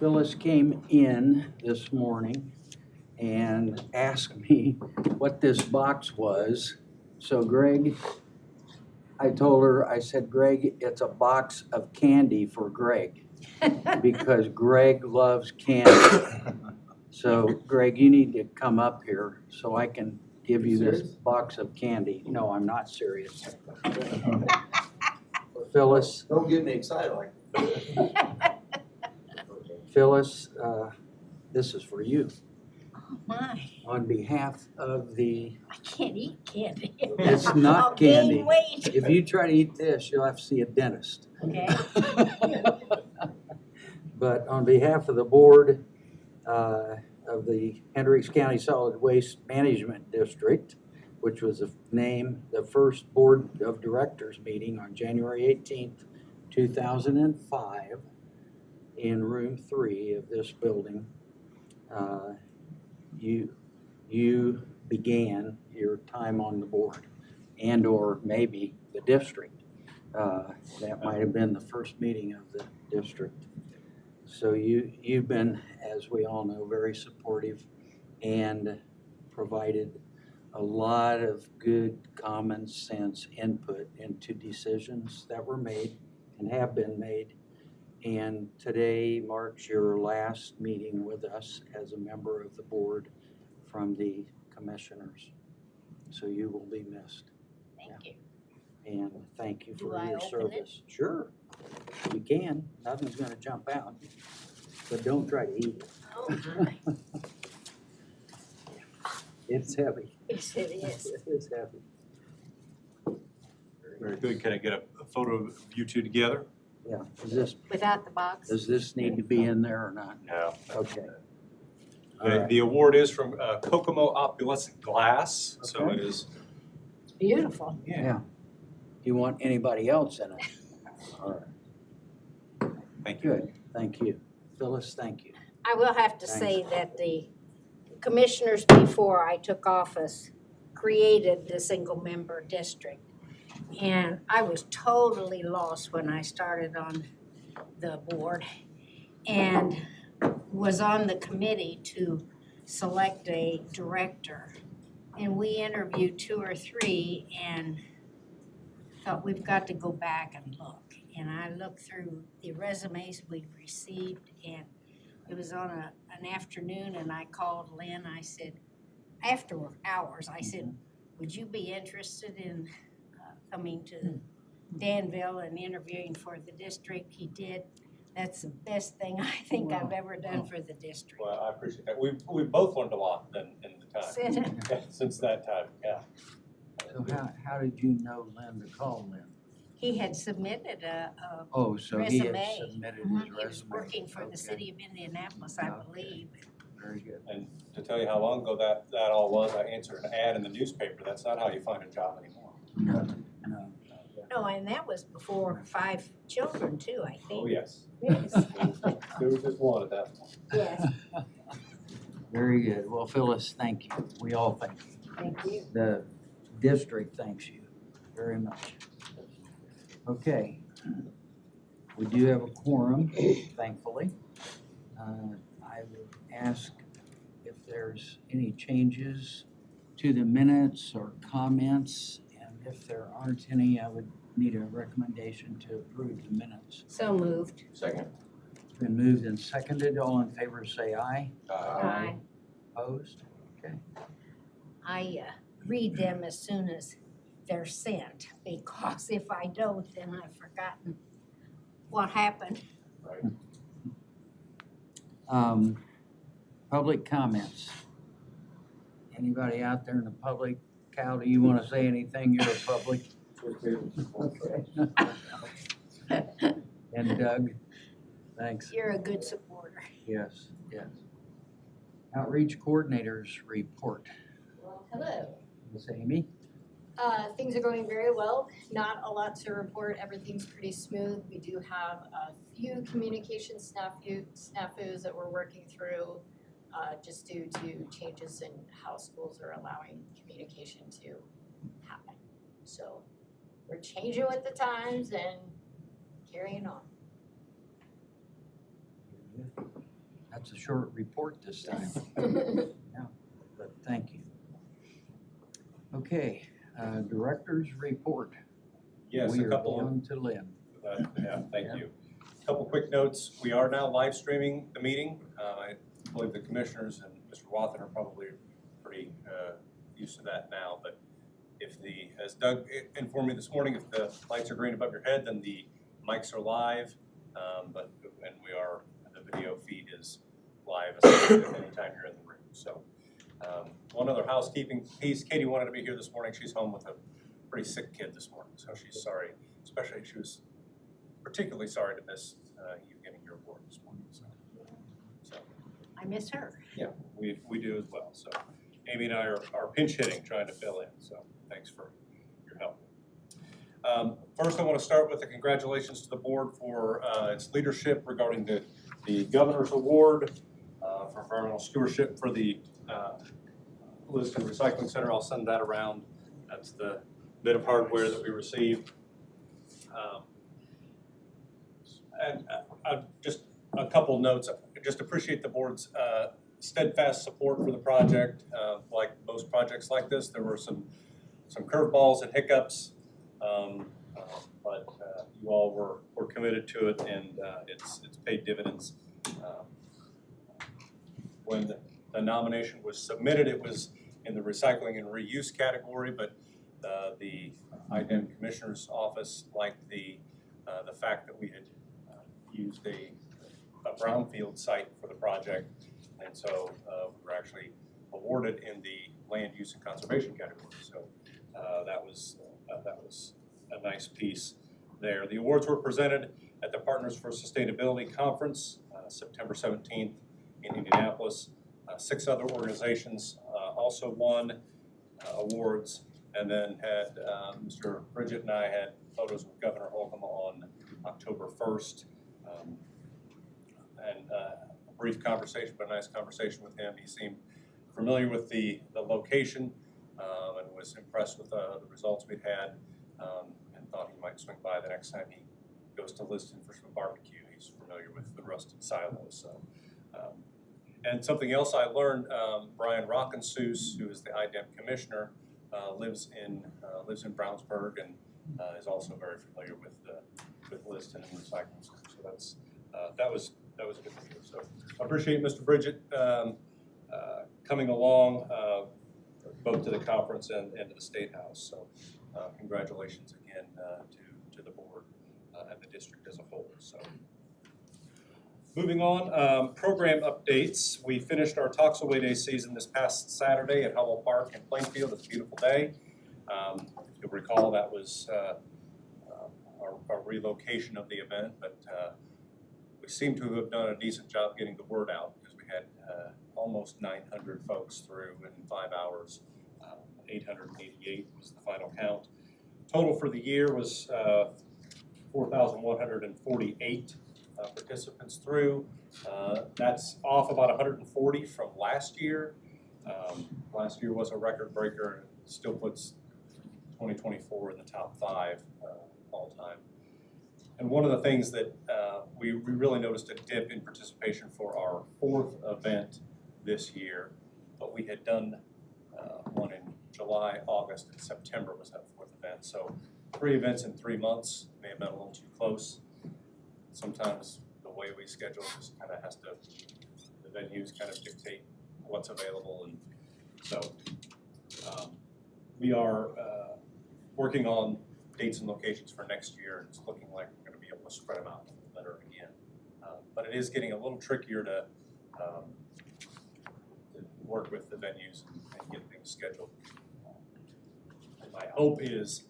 Phyllis came in this morning and asked me what this box was. So Greg, I told her, I said, Greg, it's a box of candy for Greg because Greg loves candy. So Greg, you need to come up here so I can give you this box of candy. No, I'm not serious. Phyllis. Don't get me excited like that. Phyllis, this is for you. Oh my, On behalf of the, I can't eat candy. it's not I'll gain candy. weight. If you try to eat this, you'll have to see a dentist. Okay. But on behalf of the board of the Hendricks County Solid Waste Management District, which was named the first Board of Directors meeting on January 18th, 2005 in room 3 of this building, you began your time on the board and or maybe the district. That might have been the first meeting of the district. So you've been, as we all know, very supportive and provided a lot of good common sense input into decisions that were made and have been made. And today marks your last meeting with us as a member of the board from the commissioners. So you will be missed. Thank you. And thank you Do for I your open service. Sure, you can. Nothing's gonna jump out, but don't try to eat it. Oh, It's heavy. yes, it is. It is heavy. Very good. Can I get a photo of you two together? Yeah, Without the box? does this need to be in there or not? No. Okay. All right. The award is from Kokomo Opulescent Glass, so Okay. it is. It's beautiful. Yeah. Do you want anybody else in it? All right, Thank you. good, thank you. Phyllis, thank you. I will have to say that the commissioners, before I took office, created the single-member district. And I was totally lost when I started on the board and was on the committee to select a director. And we interviewed 2 or 3 and thought we've got to go back and look. And I looked through the resumes we received, and it was on an afternoon, and I called Lynn. I said, after hours, I said, would you be interested in coming to Danville and interviewing for the district? He did. That's the best thing I think I've ever done for the district. Well, I appreciate that. We've both learned a lot in the time, since that time, yeah. So how did you know Lynn to call Lynn? He had submitted a Oh, so he had resume. submitted his He resume. was working for the Okay. city of Indianapolis, I Okay. believe. Very good. And to tell you how long ago that all was, I answered an ad in the newspaper. That's not how you find a job anymore. No. No, and that was before 5 children too, I think. Oh, yes. Yes. There was just one at that point. Yes, Very good. Well, Phyllis, thank you. We all thank you. thank you. The district thanks you very much. Okay. We do have a quorum, thankfully. I would ask if there's any changes to the minutes or comments, and if there aren't any, I would need a recommendation to approve the minutes. So moved. Second. It's been moved and seconded. All in favor say aye. Aye. Opposed? Okay. I read them as soon as they're sent, because if I don't, then I've forgotten what happened. Right. Public comments. Anybody out there in the public? Cal, do you want to say anything? You're a public. Okay. And Doug? Thanks. You're a good supporter. Yes, yes. Outreach coordinators report. Well, hello. Miss Amy? Things are going very well. Not a lot to report. Everything's pretty smooth. We do have a few communication snafus that we're working through just due to changes in how schools are allowing communication to happen. So we're changing with the times and carrying on. That's a short report this time, but thank you. Okay, director's report. Yes, We a are couple of on to Lynn. Yeah, thank Yeah. you. A couple quick notes. We are now live streaming the meeting. I believe the commissioners and Mr. Wathen are probably pretty used to that now, but as Doug informed me this morning, if the lights are green above your head, then the mics are live, and the video feed is live anytime you're in the room. So one other housekeeping piece, Katie wanted to be here this morning. She's home with a pretty sick kid this morning, so she's sorry. Especially, she was particularly sorry to miss you getting your award this morning. So I miss her. yeah, we do as well. So Amy and I are pinch hitting, trying to fill in. So thanks for your help. First, I want to start with the congratulations to the board for its leadership regarding the Governor's Award for environmental stewardship for the Liston Recycling Center. I'll send that around. That's the bit of hardware that we received. And just a couple notes. I just appreciate the board's steadfast support for the project. Like most projects like this, there were some curveballs and hiccups, but you all were committed to it, and it's paid dividends. When the nomination was submitted, it was in the recycling and reuse category, but the IDEM Commissioner's Office liked the fact that we had used a brownfield site for the project, and so we were actually awarded in the land use and conservation category. So that was a nice piece there. The awards were presented at the Partners for Sustainability Conference, September 17th in Indianapolis. 6 other organizations also won awards, and then had Mr. Bridget and I had photos with Governor Holcomb on October 1st. And a brief conversation, but a nice conversation with him. He seemed familiar with the location and was impressed with the results we'd had, and thought he might swing by the next time he goes to Liston for some barbecue. He's familiar with the rusted silos. So, and something else I learned, Brian Rockensous, who is the IDEM commissioner, lives in Brownsburg, and is also very familiar with Liston and recycling center. So that was good to hear. So I appreciate Mr. Bridget coming along, both to the conference and to the State House. So congratulations again to the board and the district as a whole. So moving on, program updates. We finished our Talks Away Day season this past Saturday at Hummel Park in Plainfield. It's a beautiful day. If you'll recall, that was our relocation of the event, but we seem to have done a decent job getting the word out, because we had almost 900 folks through in 5 hours. 888 was the final count. Total for the year was 4,148 participants through. That's off about 140 from last year. Last year was a record breaker, and still puts 2024 in the top 5 all time. And one of the things that we really noticed a dip in participation for our 4th event this year, but we had done one in July, August, and September was that 4th event. So 3 events in 3 months may have been a little too close. Sometimes the way we schedule just kind of has to, the venues kind of dictate what's available. And so we are working on dates and locations for next year, and it's looking like we're going to be able to spread them out a little better again. But it is getting a little trickier to work with the venues and get things scheduled. And my hope is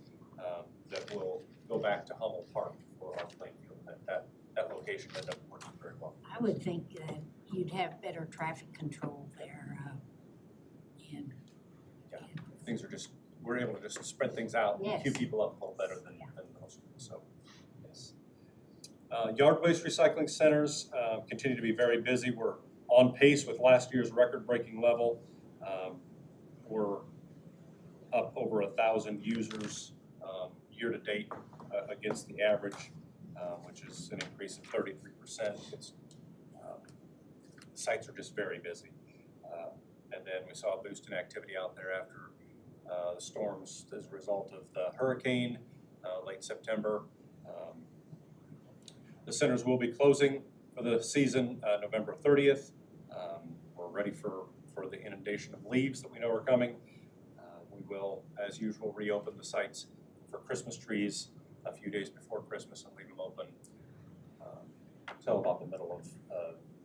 that we'll go back to Hummel Park for our Plainfield. That location ended up working very well. I would think that you'd have better traffic control there. Things are just, we're able to just spread things out and Yes. queue people up a little better than most. So, yes. Yard waste recycling centers continue to be very busy. We're on pace with last year's record-breaking level. We're up over 1,000 users year to date against the average, which is an increase of 33%. It's sites are just very busy. And then we saw a boost in activity out there after the storms as a result of the hurricane late September. The centers will be closing for the season November 30th. We're ready for the inundation of leaves that we know are coming. We will, as usual, reopen the sites for Christmas trees a few days before Christmas and leave them open until about the middle of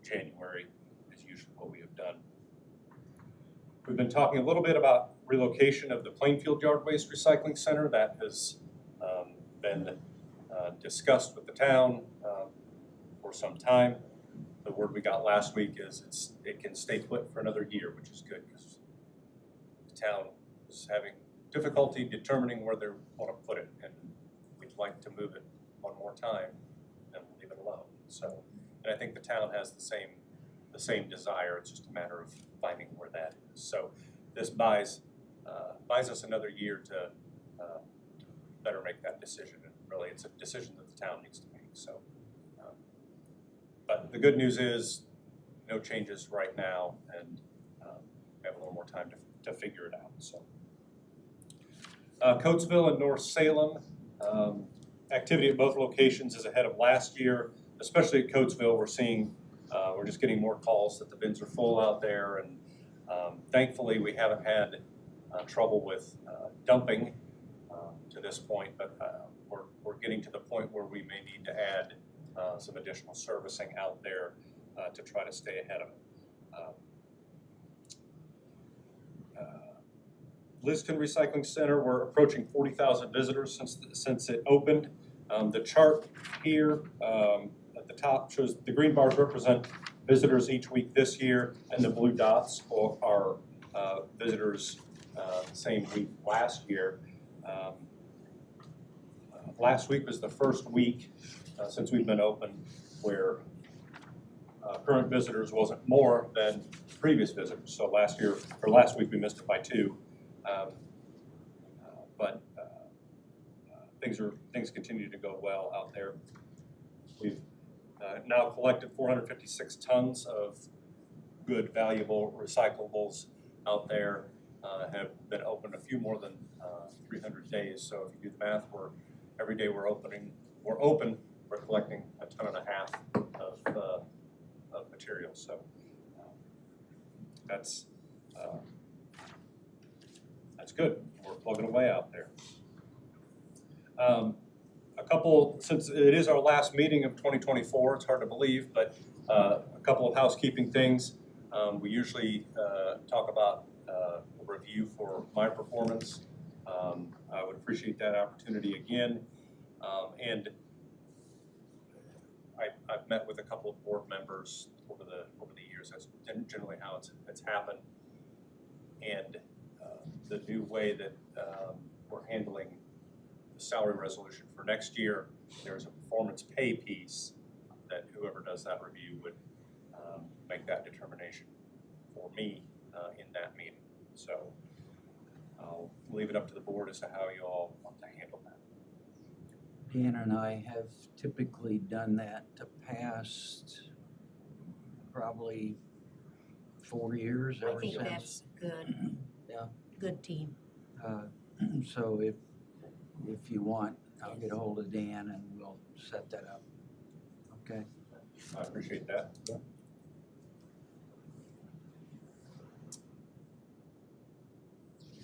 January, is usually what we have done. We've been talking a little bit about relocation of the Plainfield Yard Waste Recycling Center. That has been discussed with the town for some time. The word we got last week is it can stay put for another year, which is good because the town is having difficulty determining where they want to put it, and we'd like to move it one more time and leave it alone. So, and I think the town has the same desire. It's just a matter of finding where that is. So this buys us another year to better make that decision. And really, it's a decision that the town needs to make. So, but the good news is no changes right now, and we have a little more time to figure it out. So, Coatesville and North Salem, activity at both locations is ahead of last year. Especially at Coatesville, we're just getting more calls that the bins are full out there, and thankfully we haven't had trouble with dumping to this point, but we're getting to the point where we may need to add some additional servicing out there to try to stay ahead of it. Liston Recycling Center, we're approaching 40,000 visitors since it opened. The chart here at the top shows the green bars represent visitors each week this year, and the blue dots are visitors the same week last year. Last week was the first week since we've been open where current visitors wasn't more than previous visitors. So last week we missed it by 2. But things continue to go well out there. We've now collected 456 tons of good, valuable recyclables out there. Have been open a few more than 300 days. So if you do the math, every day we're open, we're collecting 1.5 tons of material. So that's good. We're plugging away out there. Since it is our last meeting of 2024, it's hard to believe, but a couple of housekeeping things. We usually talk about a review for my performance. I would appreciate that opportunity again. And I've met with a couple of board members over the years. That's generally how it's happened. And the new way that we're handling the salary resolution for next year, there's a performance pay piece that whoever does that review would make that determination for me in that meeting. So I'll leave it up to the board as to how you all want to handle that. Dan and I have typically done that the past probably 4 years I ever think since. that's good. Yeah. Good team. So if you want, I'll get a hold of Dan and we'll set that up. Okay. I appreciate that. Yeah.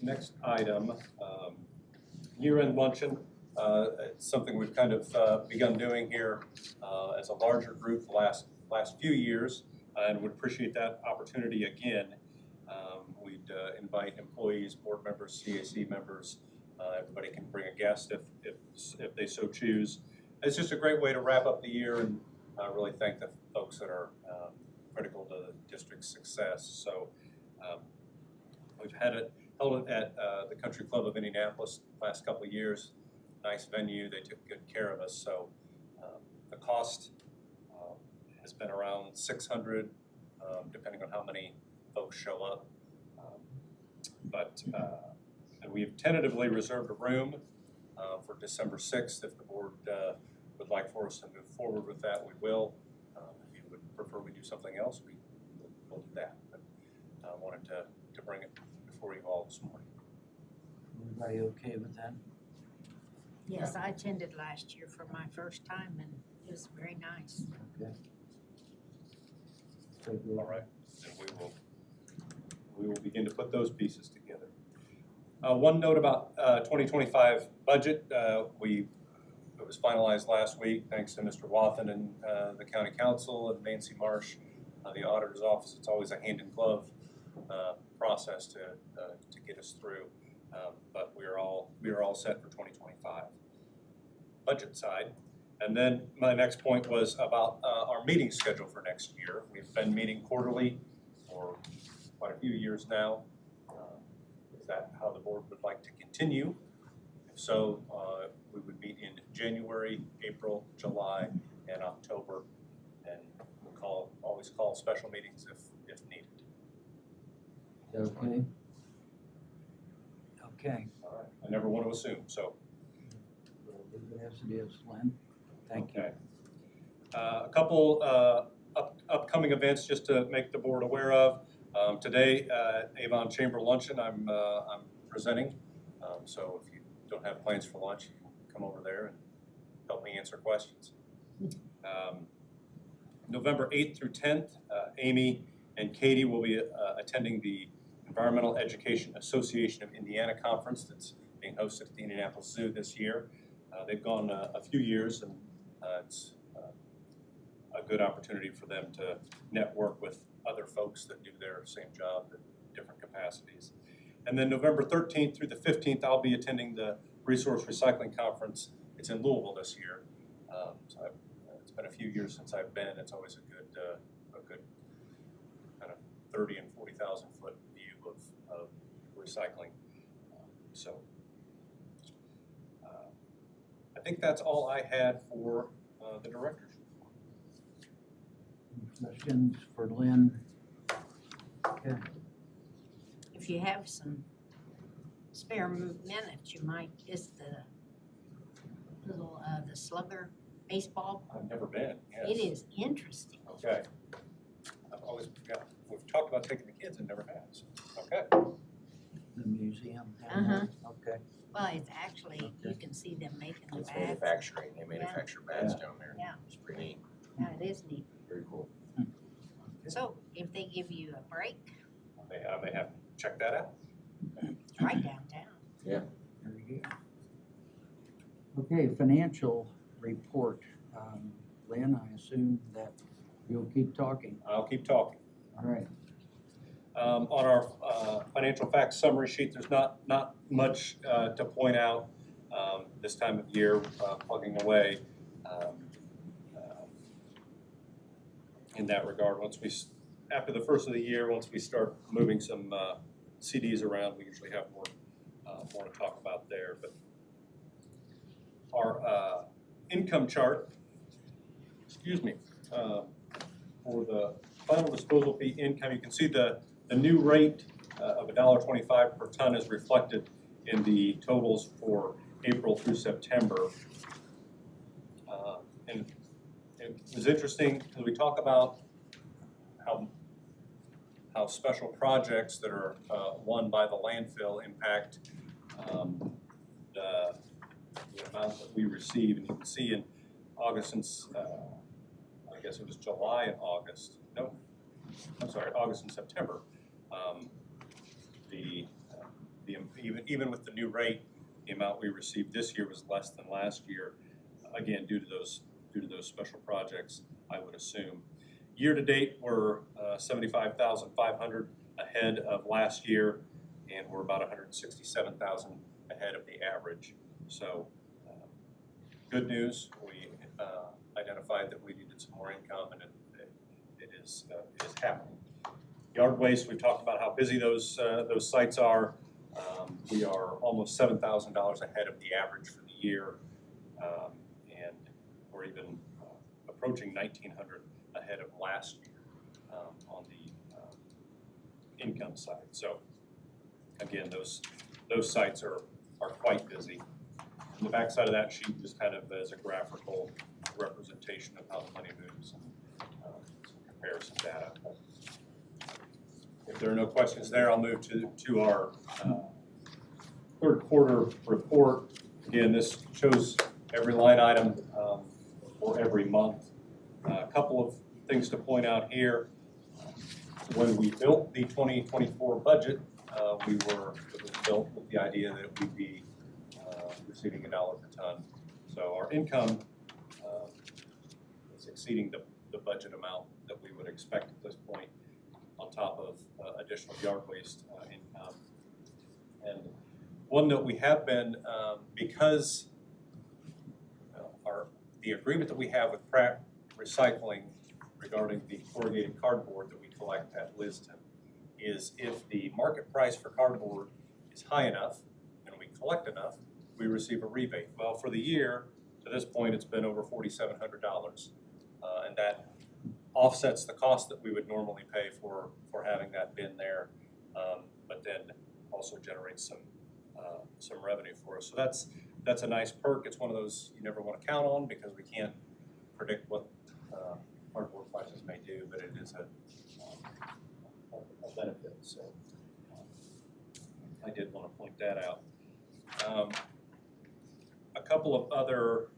Next item, year-end luncheon. It's something we've kind of begun doing here as a larger group the last few years, and would appreciate that opportunity again. We'd invite employees, board members, CAC members. Everybody can bring a guest if they so choose. It's just a great way to wrap up the year and really thank the folks that are critical to the district's success. So we've held it at the Country Club of Indianapolis the last couple of years. Nice venue. They took good care of us. So the cost has been around $600, depending on how many folks show up. And we've tentatively reserved a room for December 6th. If the board would like for us to move forward with that, we will. If you would prefer we do something else, we will we'll do that. But I wanted to bring it before you all this morning. Everybody okay with that? Yes, I attended last year for my first time and it was very nice. Okay. All right, and we will begin to put those pieces together. One note about 2025 budget, it was finalized last week, thanks to Mr. Wathen and the county council and Nancy Marsh, the auditor's office. It's always a hand in glove process to get us through, but we are all set for 2025 budget side. And then my next point was about our meeting schedule for next year. We've been meeting quarterly for quite a few years now. Is that how the board would like to continue? If so, we would meet in January, April, July, and October, and we'll always call special meetings if needed. Okay. Okay. All right. I never want to assume, so. We'll leave it as it is, Lynn. Thank you. Okay. A couple upcoming events just to make the board aware of. Today, Avon Chamber Luncheon, I'm presenting. So if you don't have plans for lunch, you can come over there and help me answer questions. November 8th through 10th, Amy and Katie will be attending the Environmental Education Association of Indiana Conference that's being hosted at the Indianapolis Zoo this year. They've gone a few years, and it's a good opportunity for them to network with other folks that do their same job in different capacities. And then November 13th through the 15th, I'll be attending the Resource Recycling Conference. It's in Louisville this year. So it's been a few years since I've been. It's always a good kind of 30 and 40,000 foot view of recycling. So I think that's all I had for the director's report. Any questions for Lynn? Okay. If you have some spare minutes, you might just the little the slugger baseball. I've never been, yes. It is interesting. Okay. We've talked about taking the kids and never have, so, okay. The museum. down there? Okay. Well, it's actually, you can see them making the It's bats. manufacturing, they manufacture bats down there. Yeah. It's pretty neat, Yeah, it is neat. very cool. So if they give you a break, I may have to check that out. it's right downtown. Very good. Okay, financial report. Lynn, I assume that you'll keep talking. I'll keep talking. All right. On our financial facts summary sheet, there's not much to point out this time of year, plugging away in that regard. After the first of the year, once we start moving some CDs around, we usually have more to talk about there. But our income chart, for the final disposal fee income, you can see the new rate of $1.25 per ton is reflected in the totals for April through September. And it was interesting because we talk about how special projects that are won by the landfill impact the amount that we receive. And you can see in August and I guess it was July and August. No, I'm sorry, August and September. Even with the new rate, the amount we received this year was less than last year. Again, due to those special projects, I would assume. Year to date, we're 75,500 ahead of last year, and we're about 167,000 ahead of the average. So, good news. We identified that we needed some more income, and it is happening. Yard waste, we've talked about how busy those sites are. We are almost $7,000 ahead of the average for the year, and we're even approaching 1,900 ahead of last year on the income side. So again, those sites are quite busy. On the back side of that sheet just kind of as a graphical representation of how the money moves and some comparison data. there are no questions there, I'll move to our third quarter report. Again, this shows every line item for every month. A couple of things to point out here. When we built the 2024 budget, it was built with the idea that we'd be receiving $1 per ton. So our income is exceeding the budget amount that we would expect at this point, on top of additional yard waste income. And one note we have been, because the agreement that we have with Pratt Recycling regarding the corrugated cardboard that we collect at Liston is if the market price for cardboard is high enough and we collect enough, we receive a rebate. Well, for the year, to this point, it's been over $4,700, and that offsets the cost that we would normally pay for having that bin there, but then also generates some revenue for us. So that's a nice perk. It's one of those you never want to count on because we can't predict what cardboard prices may do, but it is a benefit. So I did want to point that out. A couple of other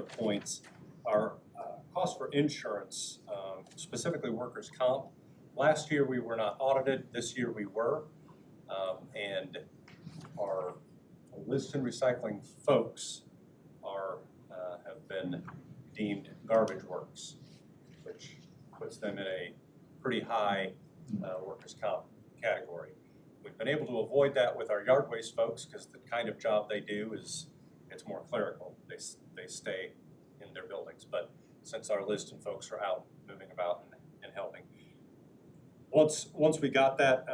points are cost for insurance, specifically workers' comp. Last year we were not audited. This year we were, and our Liston Recycling folks have been deemed garbage works, which puts them in a pretty high workers' comp category. We've been able to avoid that with our yard waste folks because the kind of job they do is it's more clerical. They stay in their buildings, but since our Liston folks are out moving about and helping. Once we got that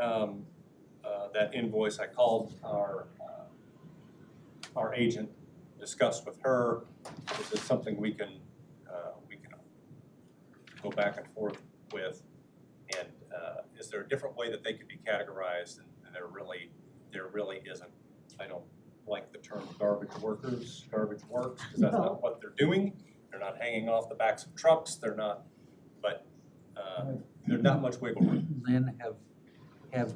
that invoice, I called our agent, discussed with her, is this something we can go back and forth with, and is there a different way that they could be categorized? And there really isn't. I don't like the term garbage workers, garbage works, because that's not what they're doing. They're not hanging off the backs of trucks. They're not, but there's not much wiggle room. Lynn, has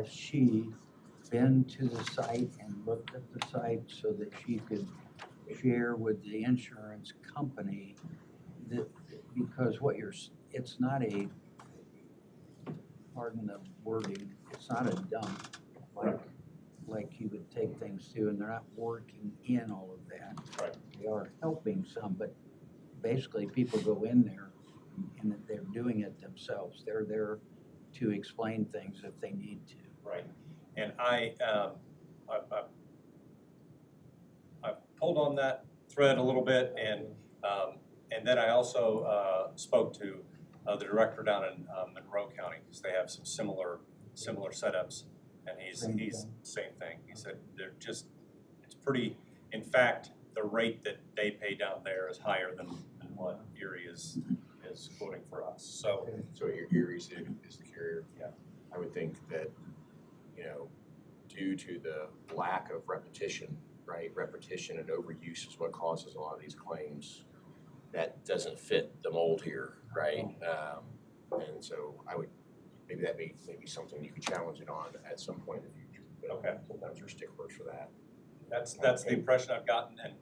she been to the site and looked at the site so that she could share with the insurance company that, because it's not a, pardon the wording, it's not a dump like you would take things to, and they're not working in all of that. Right. They are helping some, but basically people go in there and they're doing it themselves. They're there to explain things if they need to. Right. And I've pulled on that thread a little bit, and then I also spoke to the director down in Monroe County, because they have some similar setups, and he's same thing. He said it's pretty. In fact, the rate that they pay down there is higher than what Erie is quoting for us. So Erie is the carrier. Yeah. I would think that, due to the lack of repetition, right? Repetition and overuse is what causes a lot of these claims. That doesn't fit the mold here, right? And so maybe that may be something you could challenge it on at some point in the future. But okay, sometimes there's sticklers for that. that's the impression I've gotten, and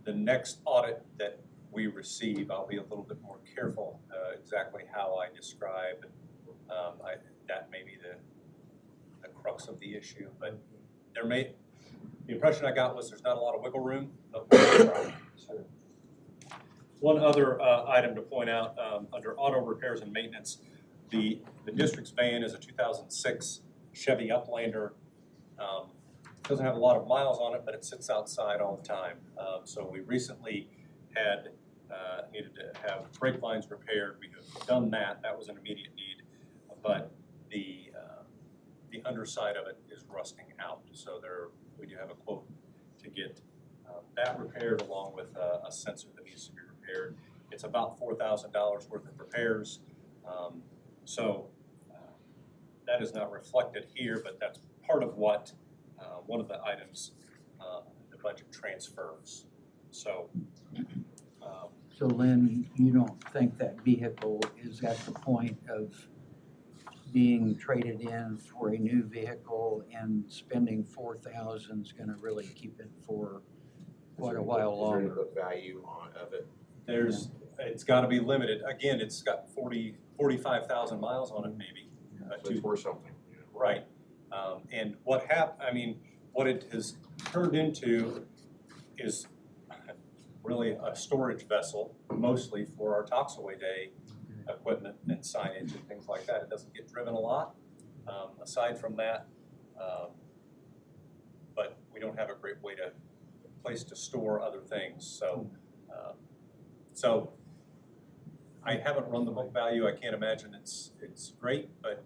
the next audit that we receive, I'll be a little bit more careful exactly how I describe. That may be the crux of the issue, but the impression I got was there's not a lot of wiggle room. But we'll try. So, one other item to point out, under auto repairs and maintenance, the district's van is a 2006 Chevy Uplander. Doesn't have a lot of miles on it, but it sits outside all the time. So we recently needed to have brake lines repaired. We have done that. That was an immediate need, but the underside of it is rusting out. So we do have a quote to get that repaired, along with a sensor that needs to be repaired. It's about $4,000 worth of repairs. So that is not reflected here, but that's part of what one of the items the budget transfers. So So Lynn, you don't think that vehicle is at the point of being traded in for a new vehicle and spending 4,000 is gonna really keep it for quite a while Is there any longer? book value of it? It's gotta be limited. Again, it's got 45,000 miles on it maybe. So it's worth something. Right. And what what it has turned into is really a storage vessel, mostly for our Toxaway Day equipment and signage and things like that. It doesn't get driven a lot, aside from that. But we don't have a great place to store other things, so. So I haven't run the book value. I can't imagine it's great, but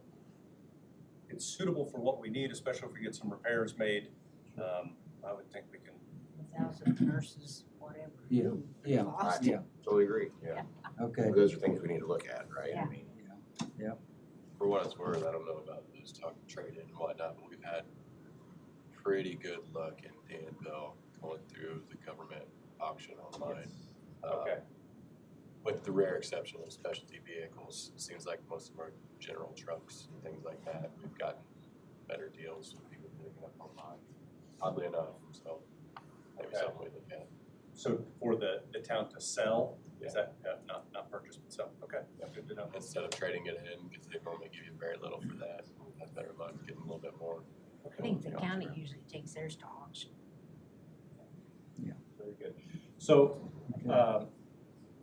it's suitable for what we need, especially if we get some repairs made. I would think we can. 1,000 nurses, whatever. Yeah, yeah, Cost. yeah, Totally agree, yeah. okay. Those are things we need to look at, right? Yeah. I mean, For what it's worth, I don't know about those talking trade-in and whatnot, but we've had pretty good luck in Danville going through the government auction online. Okay. With the rare exception of specialty vehicles, it seems like most of our general trucks and things like that, we've gotten better deals with people picking up online, oddly enough, so maybe Okay. something we look at. So for the town to sell, is Yeah. that not purchase but sell? Okay, good to know. Instead of trading it in, because they normally give you very little for that, we've had better luck getting a little bit more. I think the county usually takes theirs to auction. Very good. So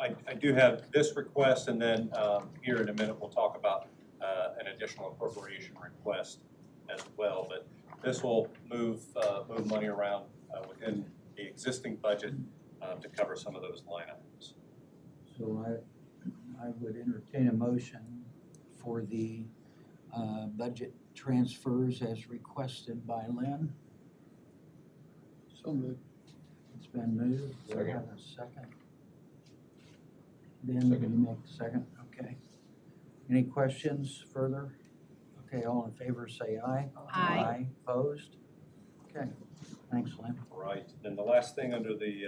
I do have this request, and then here in a minute, we'll talk about an additional appropriation request as well. But this will move money around within the existing budget to cover some of those line items. So I would entertain a motion for the budget transfers as requested by Lynn. So moved. It's been moved. Do I have a second? Ben, will you make the second? Okay. Any questions further? Okay, all in favor say aye. Aye. Opposed? Okay, thanks, Lynn. Right. Then the last thing under the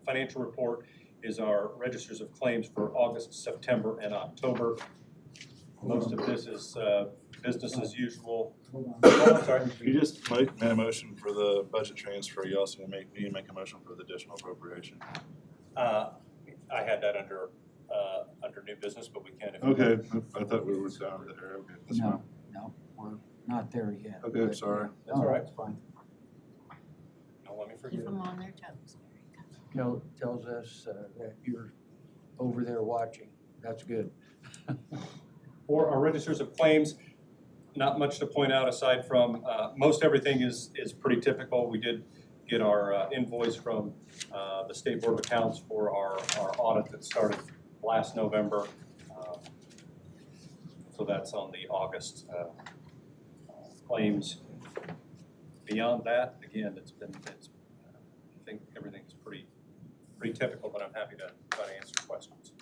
financial report is our registers of claims for August, September, and October. Most of this is business as usual. Hold on. Oh, I'm sorry. You just made a motion for the budget transfer, you also need to make a motion for the additional appropriation. I had that under new business, but we can if. Okay, I thought we were down there, okay, that's fine. No, we're not there yet. Okay, but, sorry. That's all right. That's fine. Don't let me forget. Keep them on their toes. There you go. Tells us that you're over there watching. That's good. For our registers of claims, not much to point out aside from, most everything is pretty typical. We did get our invoice from the State Board of Accounts for our audit that started last November. So that's on the August claims. Beyond that, again, I think everything's pretty typical, but I'm happy to try to answer questions.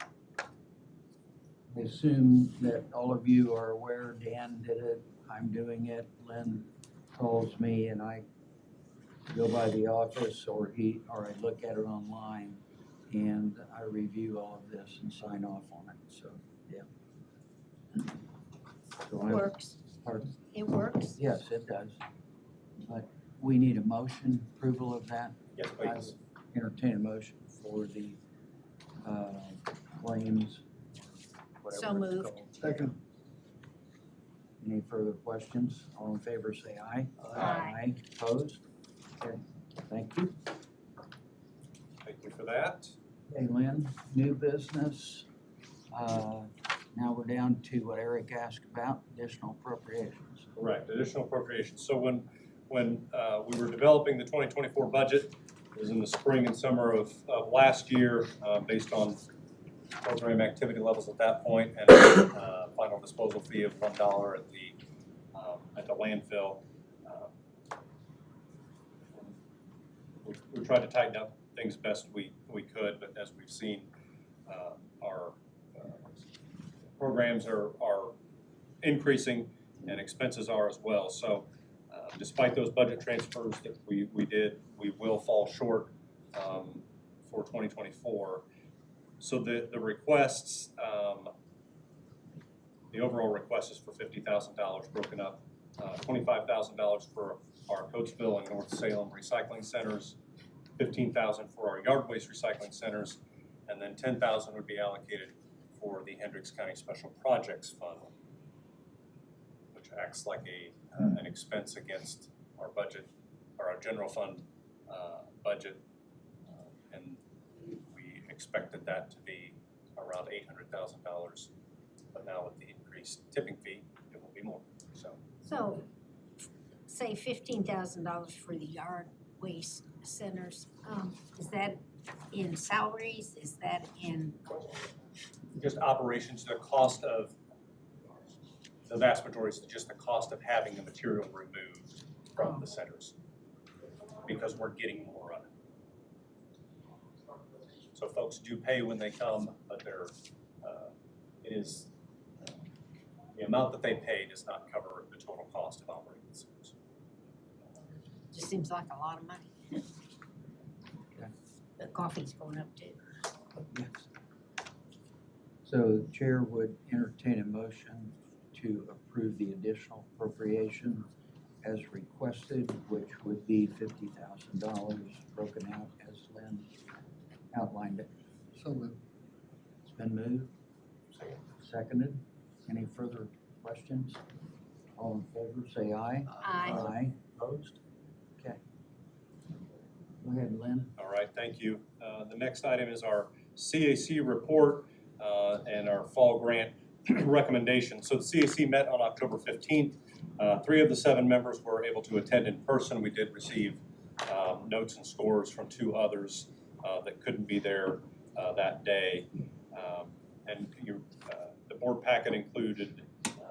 I assume that all of you are aware Dan did it, I'm doing it, Lynn calls me and I go by the office or I look at it online and I review all of this and sign off on it, so, yeah. So I- Works. Pardon? It works. Yes, it does. But we need a motion, approval of that. Yes, I please. would entertain a motion for the claims, whatever So it's moved. called. Second. Any further questions? All in favor say aye. Aye. Opposed? Okay, thank you. Thank you for that. Hey Lynn, new business. Now we're down to what Eric asked about, additional appropriations. Correct, additional appropriations. So when we were developing the 2024 budget, it was in the spring and summer of last year, based on program activity levels at that point and final disposal fee of $1 at the landfill. We tried to tighten up things best we could, but as we've seen, our programs are increasing and expenses are as well. So despite those budget transfers that we did, we will fall short for 2024. So the requests, the overall request is for $50,000 broken up. $25,000 for our Coatesville and North Salem recycling centers, $15,000 for our yard waste recycling centers, and then $10,000 would be allocated for the Hendricks County Special Projects Fund, which acts like an expense against our budget, or our general fund budget. And we expected that to be around $800,000, but now with the increased tipping fee, it will be more, so. So, say $15,000 for the yard waste centers, is that in salaries, is that in? Just operations, the cost of, the vast majority is just the cost of having the material removed from the centers, because we're getting more of it. So folks do pay when they come, but they're, it is, the amount that they pay does not cover the total cost of operating the centers. Just seems like a lot of money. The coffee's going up too. Yes. So the chair would entertain a motion to approve the additional appropriation as requested, which would be $50,000 broken out as Lynn outlined it. So moved. It's been moved. Seconded. Any further questions? All in favor, say aye. Aye. Aye. Opposed? Okay. Go ahead, Lynn. All right, thank you. The next item is our CAC report and our fall grant recommendation. So the CAC met on October 15th. 3 of the 7 members were able to attend in person. We did receive notes and scores from 2 others that couldn't be there that day. And the board packet included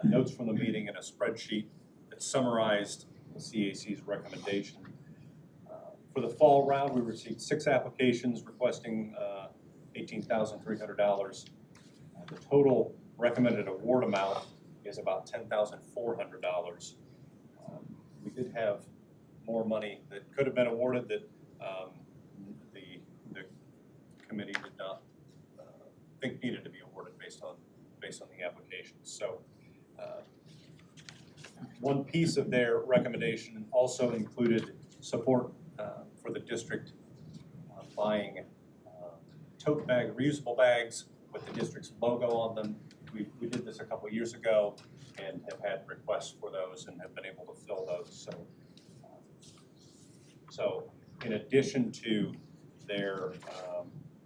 notes from the meeting and a spreadsheet that summarized the CAC's recommendation. For the fall round, we received 6 applications requesting $18,300. The total recommended award amount is about $10,400. We did have more money that could have been awarded that the committee did not think needed to be awarded based on the applications. So one piece of their recommendation also included support for the district buying tote bag, reusable bags with the district's logo on them. We did this a couple of years ago and have had requests for those and have been able to fill those. So in addition to their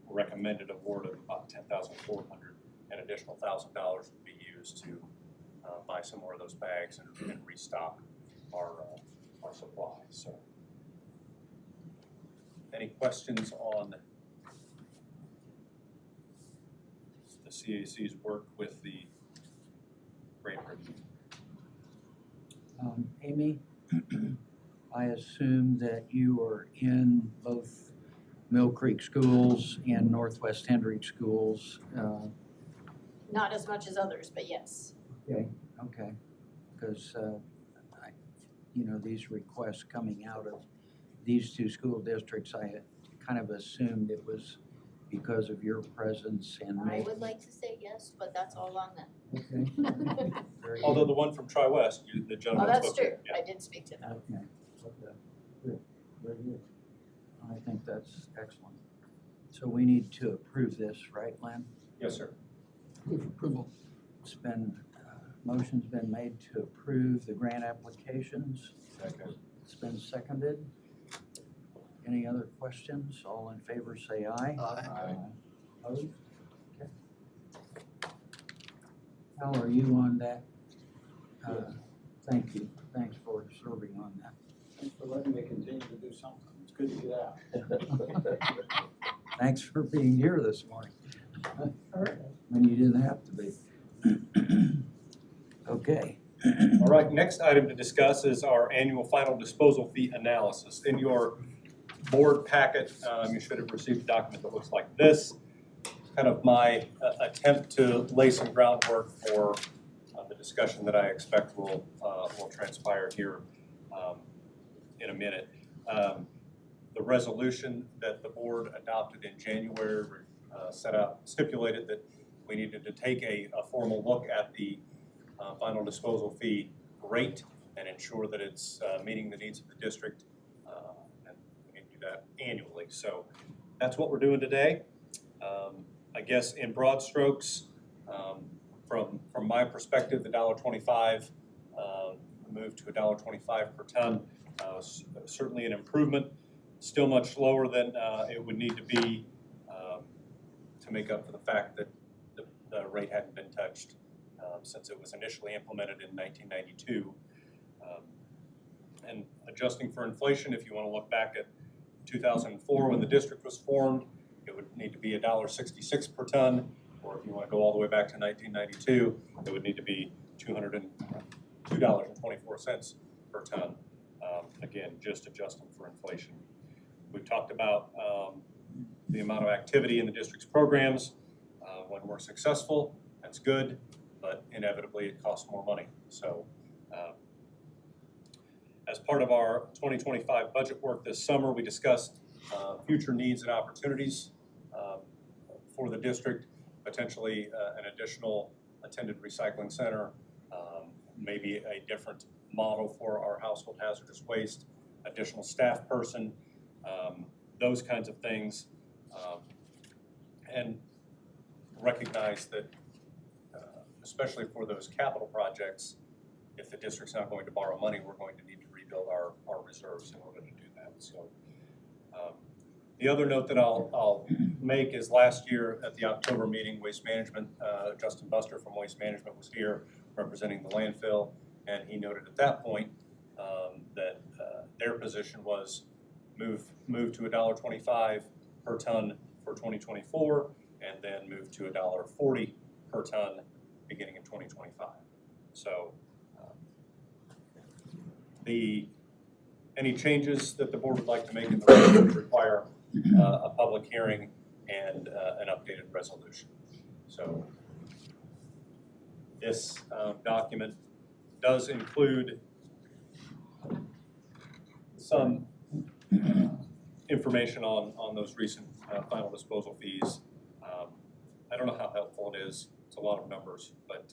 recommended award of about $10,400, an additional $1,000 would be used to buy some more of those bags and restock our supply. So, any questions on the CAC's work with the grant review? Amy, I assume that you are in both Mill Creek schools and Northwest Hendricks schools. Not as much as others, but yes. Okay, because these requests coming out of these 2 school districts, I kind of assumed it was because of your presence and I would like to say yes, but that's all on them. Okay. Very Although good. the one from Tri-West, the Oh, gentleman that's spoke to. true. Yeah. I did speak to them. Okay, good, very good. I think that's excellent. So we need to approve this, right, Len? Yes, sir. Move approval. It's been, motion's been made to approve the grant applications. Second. It's been seconded. Any other questions? All in favor, say aye. Aye. Opposed? Okay. How are you on that? Thank you. Thanks for serving on that. Thanks for letting me continue to do something. It's good to get out. Thanks for being here this morning. When you didn't have to be. Okay. All right, next item to discuss is our annual final disposal fee analysis. In your board packet, you should have received a document that looks like this. Kind of my attempt to lay some groundwork for the discussion that I expect will transpire here in a minute. The resolution that the board adopted in January stipulated that we needed to take a formal look at the final disposal fee rate and ensure that it's meeting the needs of the district. And we need to do that annually. So that's what we're doing today. I guess in broad strokes, from my perspective, the $1.25 move to $1.25 per ton was certainly an improvement. Still much lower than it would need to be to make up for the fact that the rate hadn't been touched since it was initially implemented in 1992. And adjusting for inflation, if you want to look back at 2004 when the district was formed, it would need to be $1.66 per ton, or if you want to go all the way back to 1992, it would need to be $202.24 per ton. Again, just adjusting for inflation. We've talked about the amount of activity in the district's programs. When we're successful, that's good, but inevitably it costs more money. So as part of our 2025 budget work this summer, we discussed future needs and opportunities for the district, potentially an additional attended recycling center, maybe a different model for our household hazardous waste, additional staff person, those kinds of things, and recognize that, especially for those capital projects, if the district's not going to borrow money, we're going to need to rebuild our reserves in order to do that. So the other note that I'll make is last year at the October meeting, Waste Management, Justin Buster from Waste Management was here representing the landfill, and he noted at that point that their position was move to $1.25 per ton for 2024, and then move to $1.40 per ton beginning in 2025. So any changes that the board would like to make in the rate would require a public hearing and an updated resolution. So this document does include some information on those recent final disposal fees. I don't know how helpful it is. It's a lot of numbers, but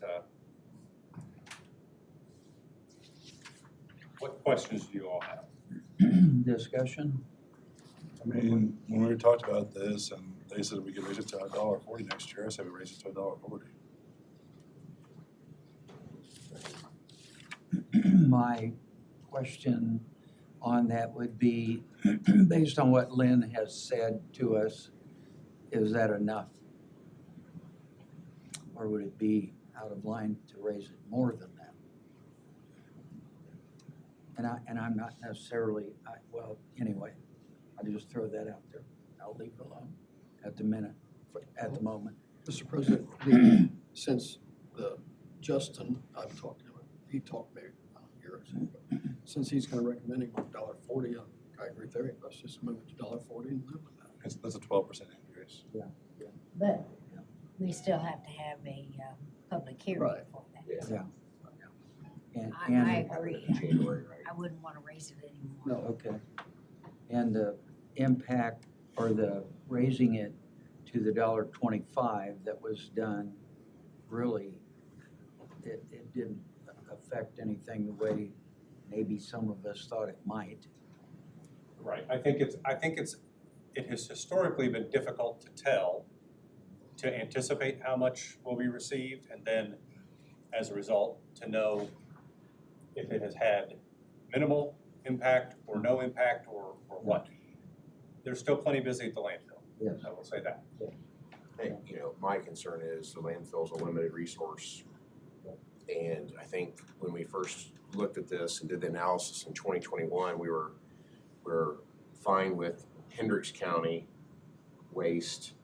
what questions do you all have? Discussion? I mean, when we talked about this and they said we could raise it to $1.40 next year, I said we raise it to $1.40. My question on that would be, based on what Lynn has said to us, is that enough? Or would it be out of line to raise it more than that? And I'm not necessarily, well, anyway, I'll just throw that out there. I'll leave it alone at the moment. Mr. President, since Justin, I've talked to him, he talked maybe about a year or so ago. Since he's kind of recommending $1.40, I agree with Eric, let's just move it to $1.40 and live with that. That's a 12% increase. But we still have to have a public hearing Right. for that. Yeah. And, I agree. January, right? I wouldn't want to raise it anymore. No. okay. And the impact or the raising it to the $1.25 that was done, really, it didn't affect anything the way maybe some of us thought it might. Right. I think it has historically been difficult to tell, to anticipate how much will be received, and then as a result, to know if it has had minimal impact or no impact or what. There's still plenty busy at the landfill. Yes. I will say that. Hey, you know, my concern is the landfill's a limited resource. And I think when we first looked at this and did the analysis in 2021, we were fine with Hendricks County waste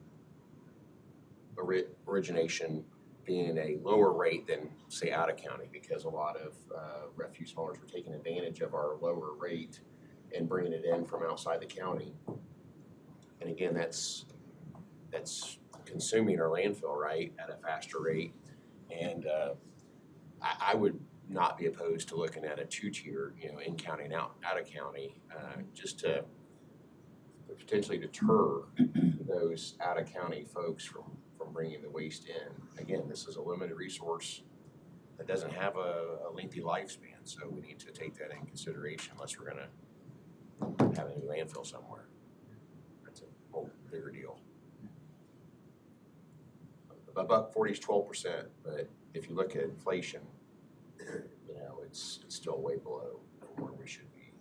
origination being a lower rate than, say, out of county, because a lot of refuse haulers were taking advantage of our lower rate and bringing it in from outside the county. And again, that's consuming our landfill, right, at a faster rate. And I would not be opposed to looking at a two-tier, you know, in county and out of county, just to potentially deter those out-of-county folks from bringing the waste in. Again, this is a limited resource that doesn't have a lengthy lifespan, so we need to take that in consideration unless we're gonna have a new landfill somewhere. That's a whole bigger deal. A buck 40 is 12%, but if you look at inflation, you know, it's still way below where we should be.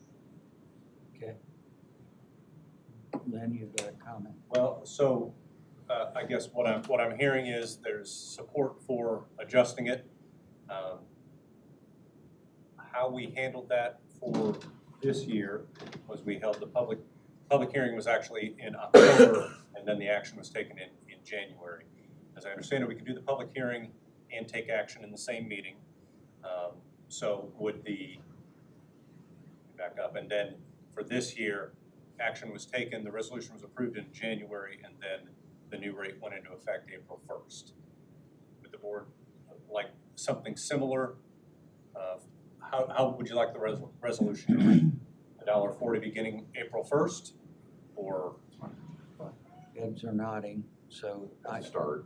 Okay. Lynn, you've got a comment? Well, so I guess what I'm hearing is there's support for adjusting it. How we handled that for this year was we held the public hearing was actually in October, and then the action was taken in January. As I understand it, we could do the public hearing and take action in the same meeting. So would back up, and then for this year, action was taken, the resolution was approved in January, and then the new rate went into effect April 1st. Would the board like something similar? How would you like the resolution to read? $1.40 beginning April 1st, or? Heads are nodding, so I Start.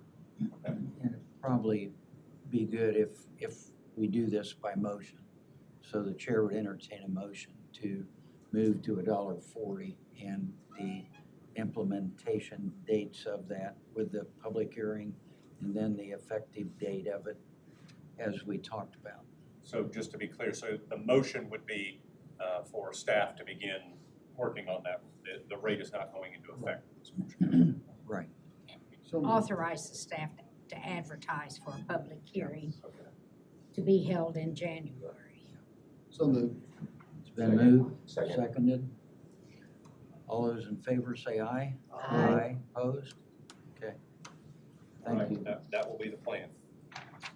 and it'd probably be good if we do this by motion. So the chair would entertain a motion to move to $1.40 and the implementation dates of that with the public hearing and then the effective date of it as we talked about. So just to be clear, so the motion would be for staff to begin working on that. The rate is not going into effect with this motion. Right. So Authorize the staff to advertise for a public hearing Okay. to be held in January. So the, It's been moved, Second. seconded. All those in favor say aye. Aye. Opposed? Okay. All Thank right, you. that will be the plan.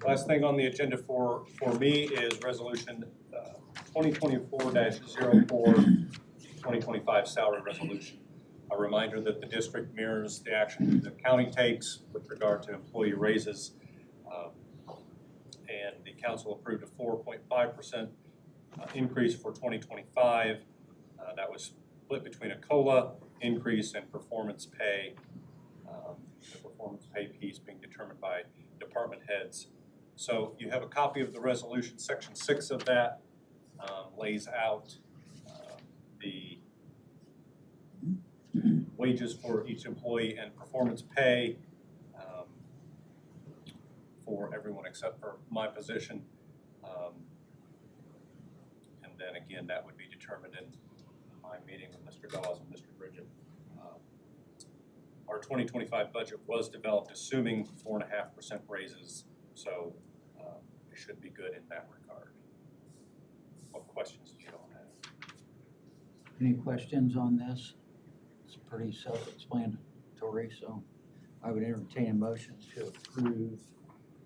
Last thing on the agenda for me is resolution 2024-04, 2025 salary resolution. A reminder that the district mirrors the action the county takes with regard to employee raises. And the council approved a 4.5% increase for 2025. That was split between a COLA increase and performance pay. The performance pay piece being determined by department heads. So you have a copy of the resolution. Section 6 of that lays out the wages for each employee and performance pay for everyone except for my position. And then again, that would be determined in my meeting with Mr. Dawes and Mr. Bridget. Our 2025 budget was developed assuming 4.5% raises, so it should be good in that regard. What questions do you all have? Any questions on this? It's pretty self-explanatory, so I would entertain a motion to approve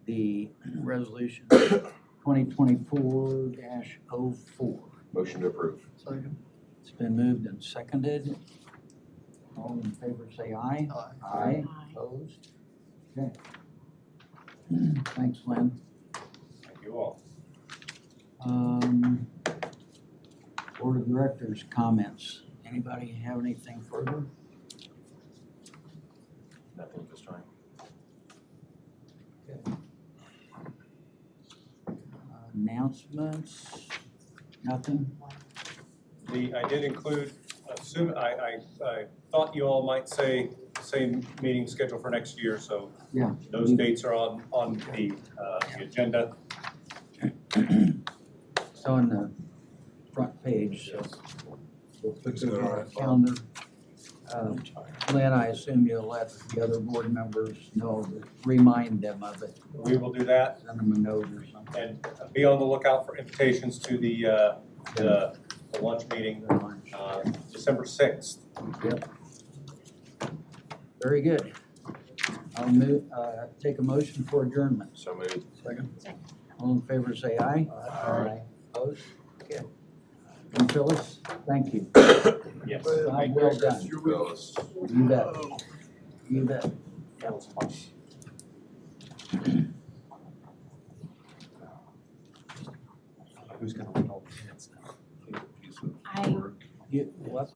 the resolution 2024-04. Motion to approve. second, It's been moved and seconded. All in favor say aye. aye. Aye. Opposed? Okay. Thanks, Lynn. Thank you all. Board of Directors comments. Anybody have anything further? Nothing at this time. Okay. Announcements? Nothing? I did include, I thought you all might say same meeting scheduled for next year, so Yeah. those dates are on the agenda. It's on the front page, so we'll put it on our calendar. Lynn, I assume you'll let the other board members know, remind them of it, We will do that, send them a note or something. and be on the lookout for invitations to the lunch meeting, December 6th. Yep. Very good. I'll move, take a motion for adjournment. So moved. Second. All in favor say aye. Aye. Opposed? Okay. And Phyllis, thank you. Yes. Job well done. Fellas. You bet. You bet. That was fun. Who's gonna win all the hits now? I You, what?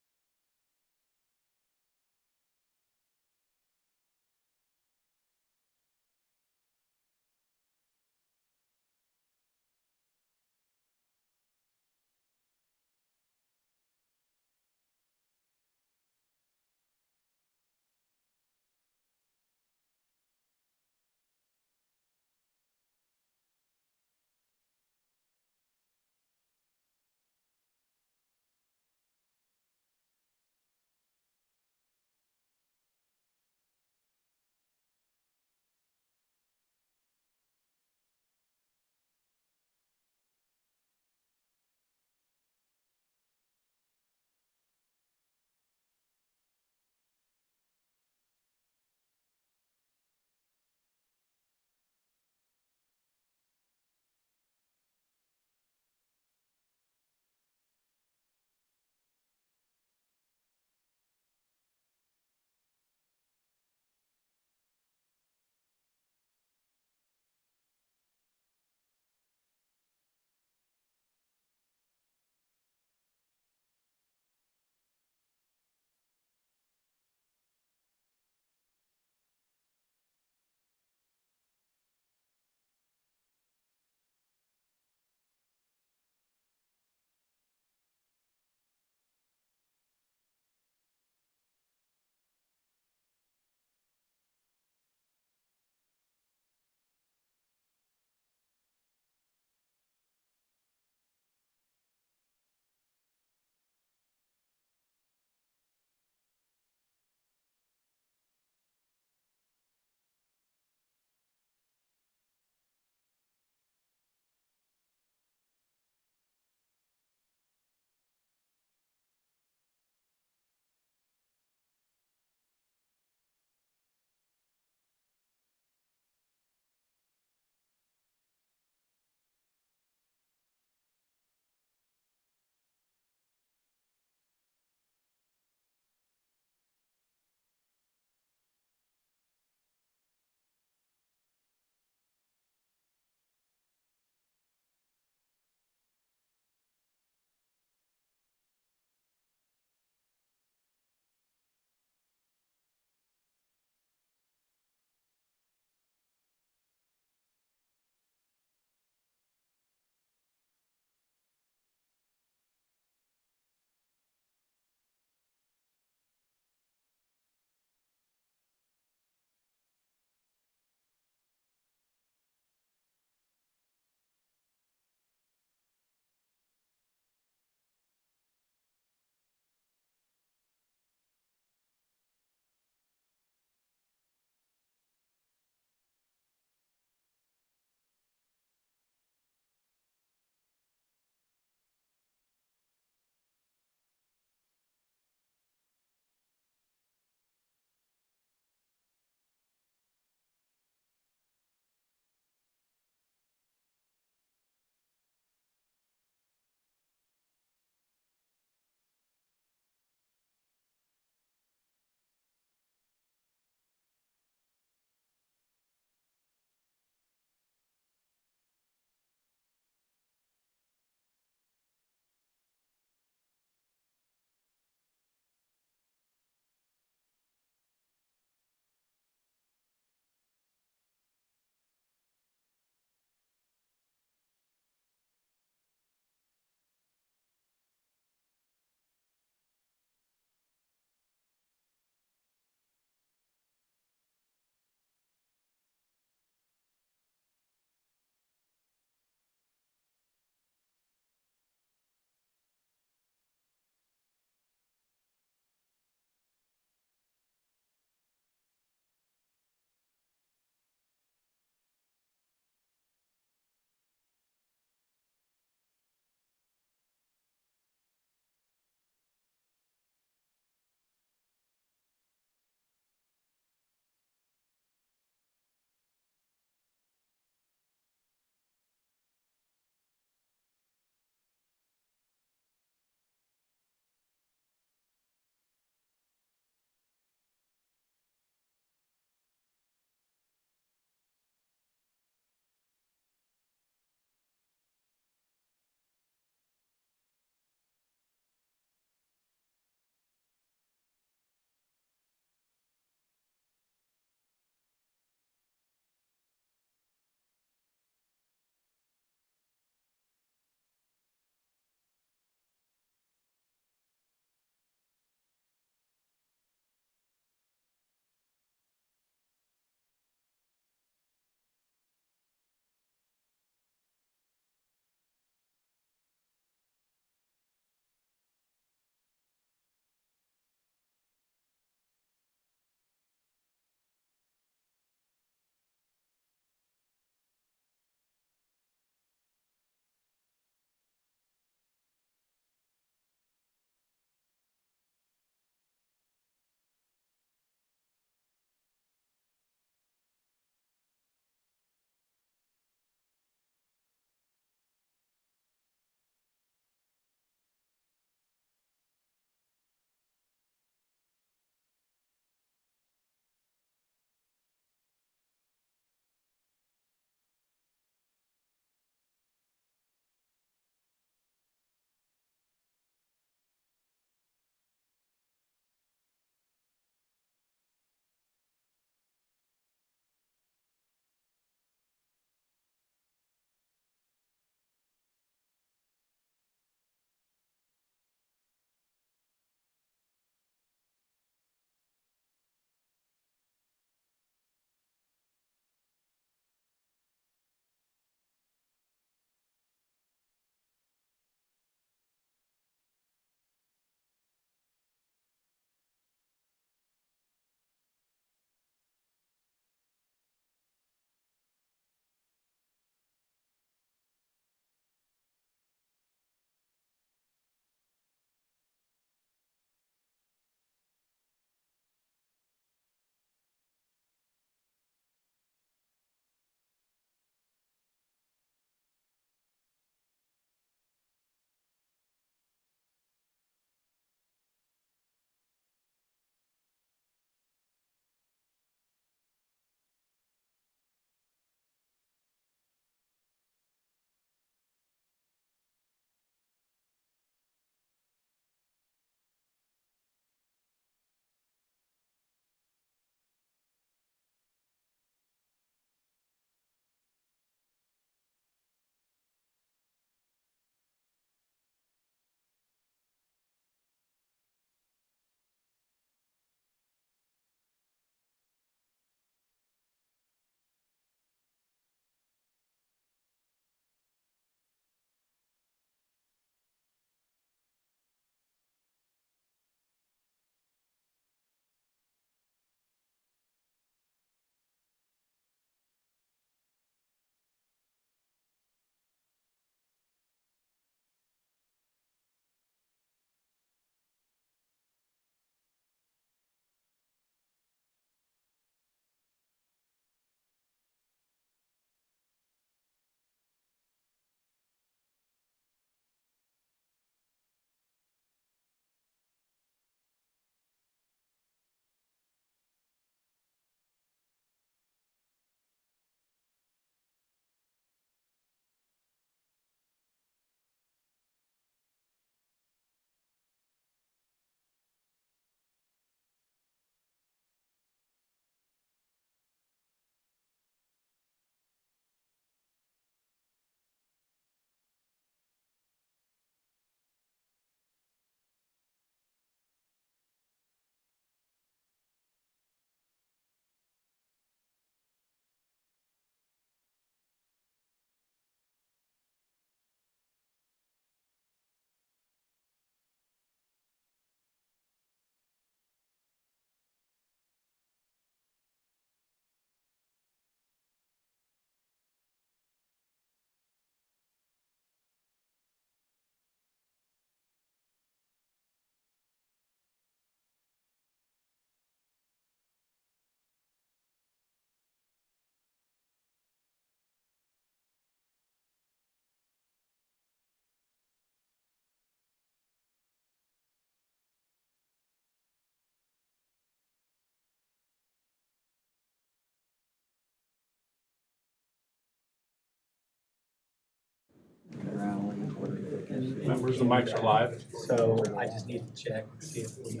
Members, the mics are live. So I just need to check, see if we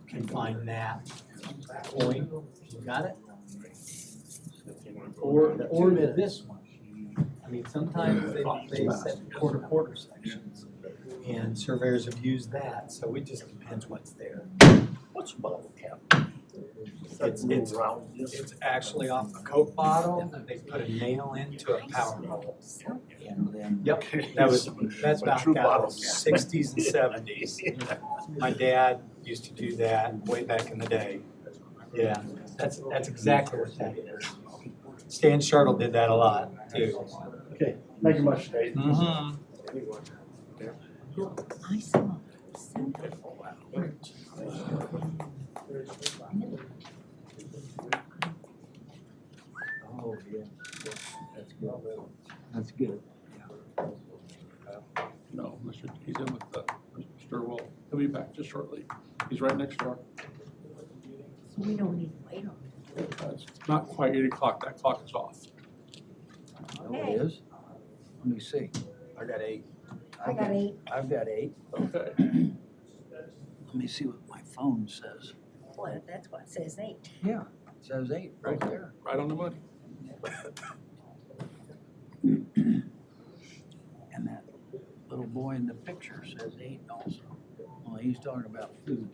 can find that point. You got it? Or this one. I mean, sometimes they set quarter sections, and surveyors have used that, so it just depends what's there. What's a bottle cap? It's actually off a Coke bottle, and they put a nail into a power pole. Yep, that's back out in the sixties and seventies. My dad used to do that way back in the day. Yeah, that's exactly what that is. Stan Shartle did that a lot too. Okay, thank you much, Dave. Mhm. I saw. Oh, yeah. That's good. That's good. No, he's in with Mr. Sturwell. He'll be back just shortly. He's right next door. So we don't need to wait on It's not quite 8 o'clock. That clock is off. Oh, it is? Let me see. I got 8. I got 8. I've got 8. Okay. Let me see what my phone says. Well, that's what says 8. Yeah, it says 8 right there. Right on the money. And that little boy in the picture says 8 also. Well, he's talking about food.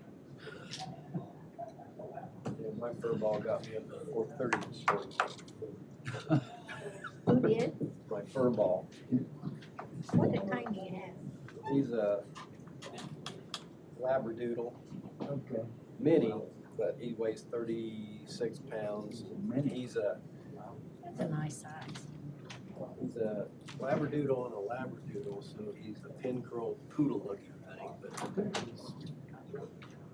Yeah, my fur ball got me up at 4:30 this morning. Who did? My fur ball. What time do you have? He's a Labradoodle Okay. mini, but he weighs 36 pounds. Mini. He's a That's a nice size. Labradoodle and a Labradoodle, so he's a pin curl poodle looking thing, but he's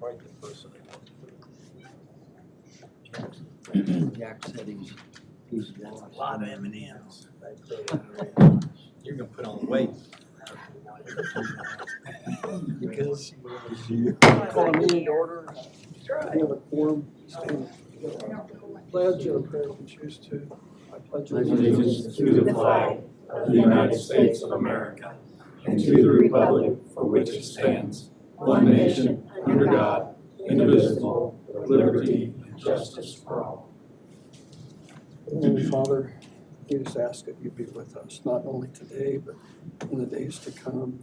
quite the person. Jack said he's lost. A lot of M&Ms. You're gonna put on weight. Because Call a meeting to order. We have a quorum. Stand. Pledge and a prayer if you choose to. I pledge allegiance to the flag of the United States of America and to the republic for which it stands, one nation, under God, indivisible, with liberty and justice for all. Heavenly Father, we just ask that you be with us, not only today, but in the days to come.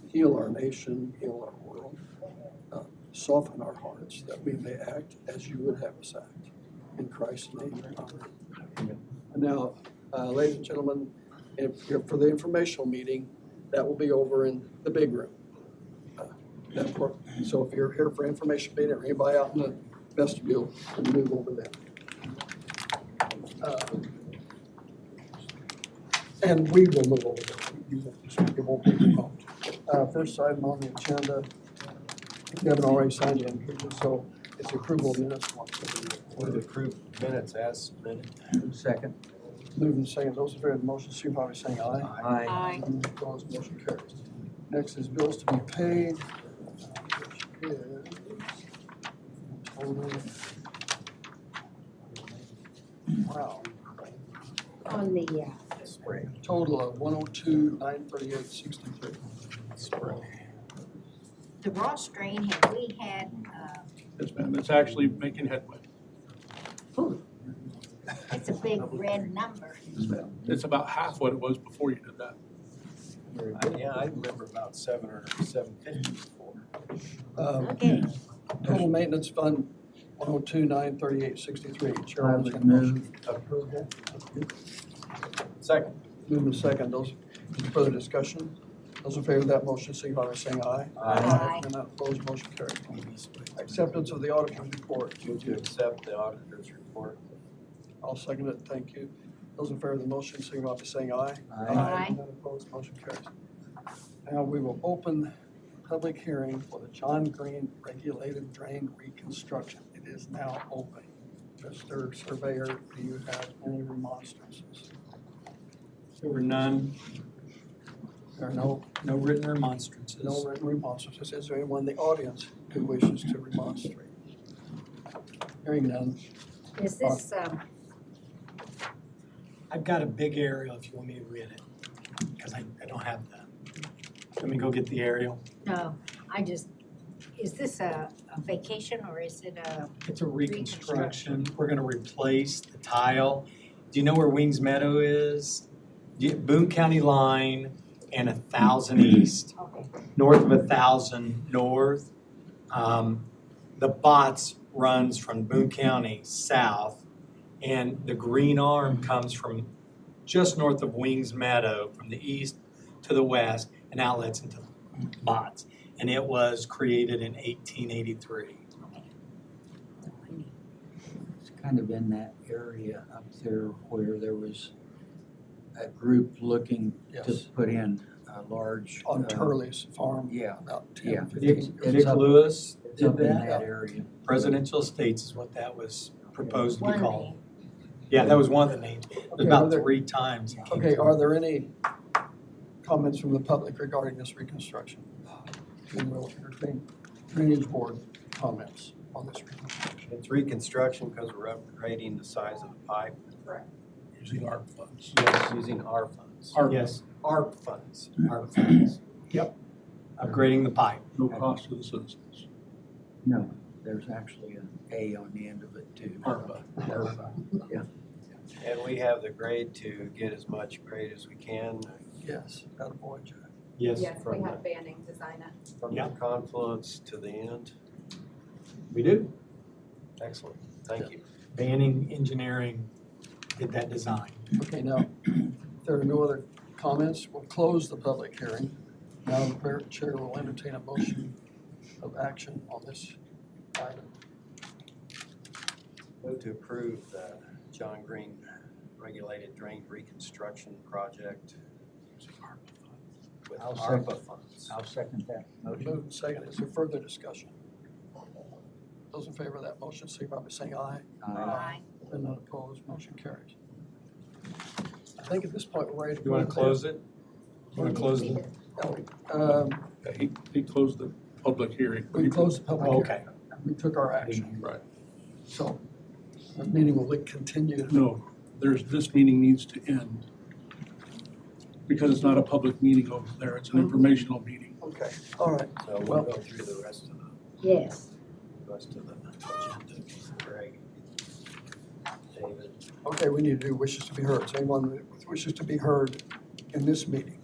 Heal our nation, heal our world, soften our hearts that we may act as you would have us act. In Christ's name, amen. And now, ladies and gentlemen, for the informational meeting, that will be over in the big room. So if you're here for information meeting or anybody out in the vestibule, we'll move over there. And we will move over there. It won't be remote. First item on the agenda, you haven't already signed in, so it's approval of minutes. Would approve minutes as submitted. Second. Moving second, those in favor of the motion, signify by saying aye. Aye. Opposed, motion carries. Next is bills to be paid. Which is total. Wow, On the, total of 102,938.63. the raw strain, have we had, Yes, ma'am. It's actually making headway. it's a big red number. It's about half what it was before you did that. Yeah, I remember about 7 or 750 before. Okay, Total maintenance fund, 102,938.63. I Chairman's would got a motion. move approval. Second. Moving second, those, further discussion? Those in favor of that motion, signify by saying aye. Aye. And opposed, motion carries. Acceptance of the auditor's report. Move to accept the auditor's report. I'll second it, thank you. Those in favor of the motion, signify by saying aye. Aye. And opposed, motion carries. Now we will open public hearing for the John Green Regulated Drain Reconstruction. It is now open. Mr. Surveyor, do you have any remonstrances? there were none, There are no written remonstrances. No written remonstrances. Is there anyone in the audience who wishes to remonstrate? Hearing none. is this, I've got a big aerial if you want me to read it, because I don't have the Let me go get the aerial. No, is this a vacation or is it a, It's a reconstruction. We're gonna replace the tile. Do you know where Wings Meadow is? Boone County line and 1,000 east, okay, north of 1,000 north. The BOTS runs from Boone County south, and the green arm comes from just north of Wings Meadow, from the east to the west, and outlets into BOTS. And it was created in 1883. It's kind of in that area up there where there was a group looking to Yes. put in a large. On Turley's farm, Yeah, about yeah. 10, 15 years Dick ago. Lewis it's did up in that. that area. Presidential Estates is what that was proposed to be one called. name? Yeah, that was one of the names. It was Okay, about are there- 3 times. it came Okay, through. are there any comments from the public regarding this reconstruction? And we'll entertain drainage board comments on this reconstruction. It's reconstruction because we're upgrading the size of the pipe Using ARP funds. using our funds. Yes, ARP funds. ARP funds. Yep. Upgrading the pipe. No cost to the citizens. No, there's actually an A on the end of it too. ARPA. Yeah. And we have the grade to get as much grade as we can Yes, got a boy, Jack. Yes, Yes, we have Banning design it. from Yeah. the confluence to the end. we do. Excellent, thank you. Banning Engineering did that design. Okay, now, if there are no other comments, we'll close the public hearing. Now the chair will entertain a motion of action on this item. Move to approve the John Green Regulated Drain Reconstruction Project with I'll ARPA second. funds. I'll second that motion. Moved and seconded. Is there further discussion? Those in favor of that motion, signify by saying aye. Aye. And none opposed, motion carries. I think at this point, we're ready to. You want to close it? You want to close the? Um, Yeah, he closed the public hearing. We closed the public Oh, hearing. okay. We took our action. Right. So the meeting will continue. No, this meeting needs to end. Because it's not a public meeting over there, it's an informational meeting. Okay, all right. So we'll Well- go through the rest of the Yes. agenda. Greg, David. Okay, we need to do wishes to be heard. Is anyone with wishes to be heard in this meeting?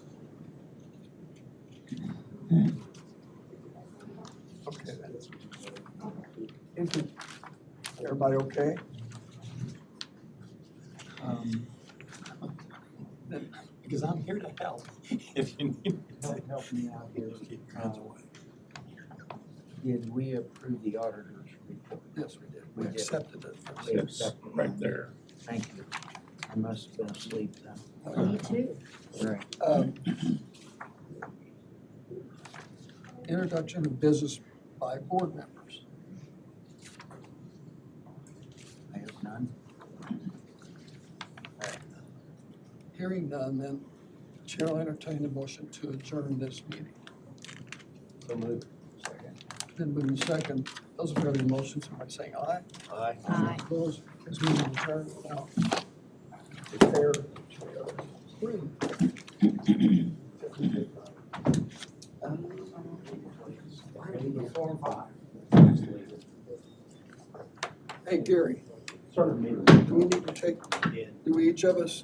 Okay, then. Everybody okay? Because I'm here to help if you need. Help me out here. Did we approve the auditor's report? Yes, we did. We We did. accepted it. We It's accepted. right there. Thank you. I must have been asleep then. Me too. Right. Introduction of business by board members. I have none. Hearing none, then Chair will entertain a motion to adjourn this meeting. So moved. Then moving second, those in favor of the motion, signify by saying aye. Aye. Aye. Opposed, this meeting is adjourned. Now, declare. Hey, Gary. Do we need to take, do we each of us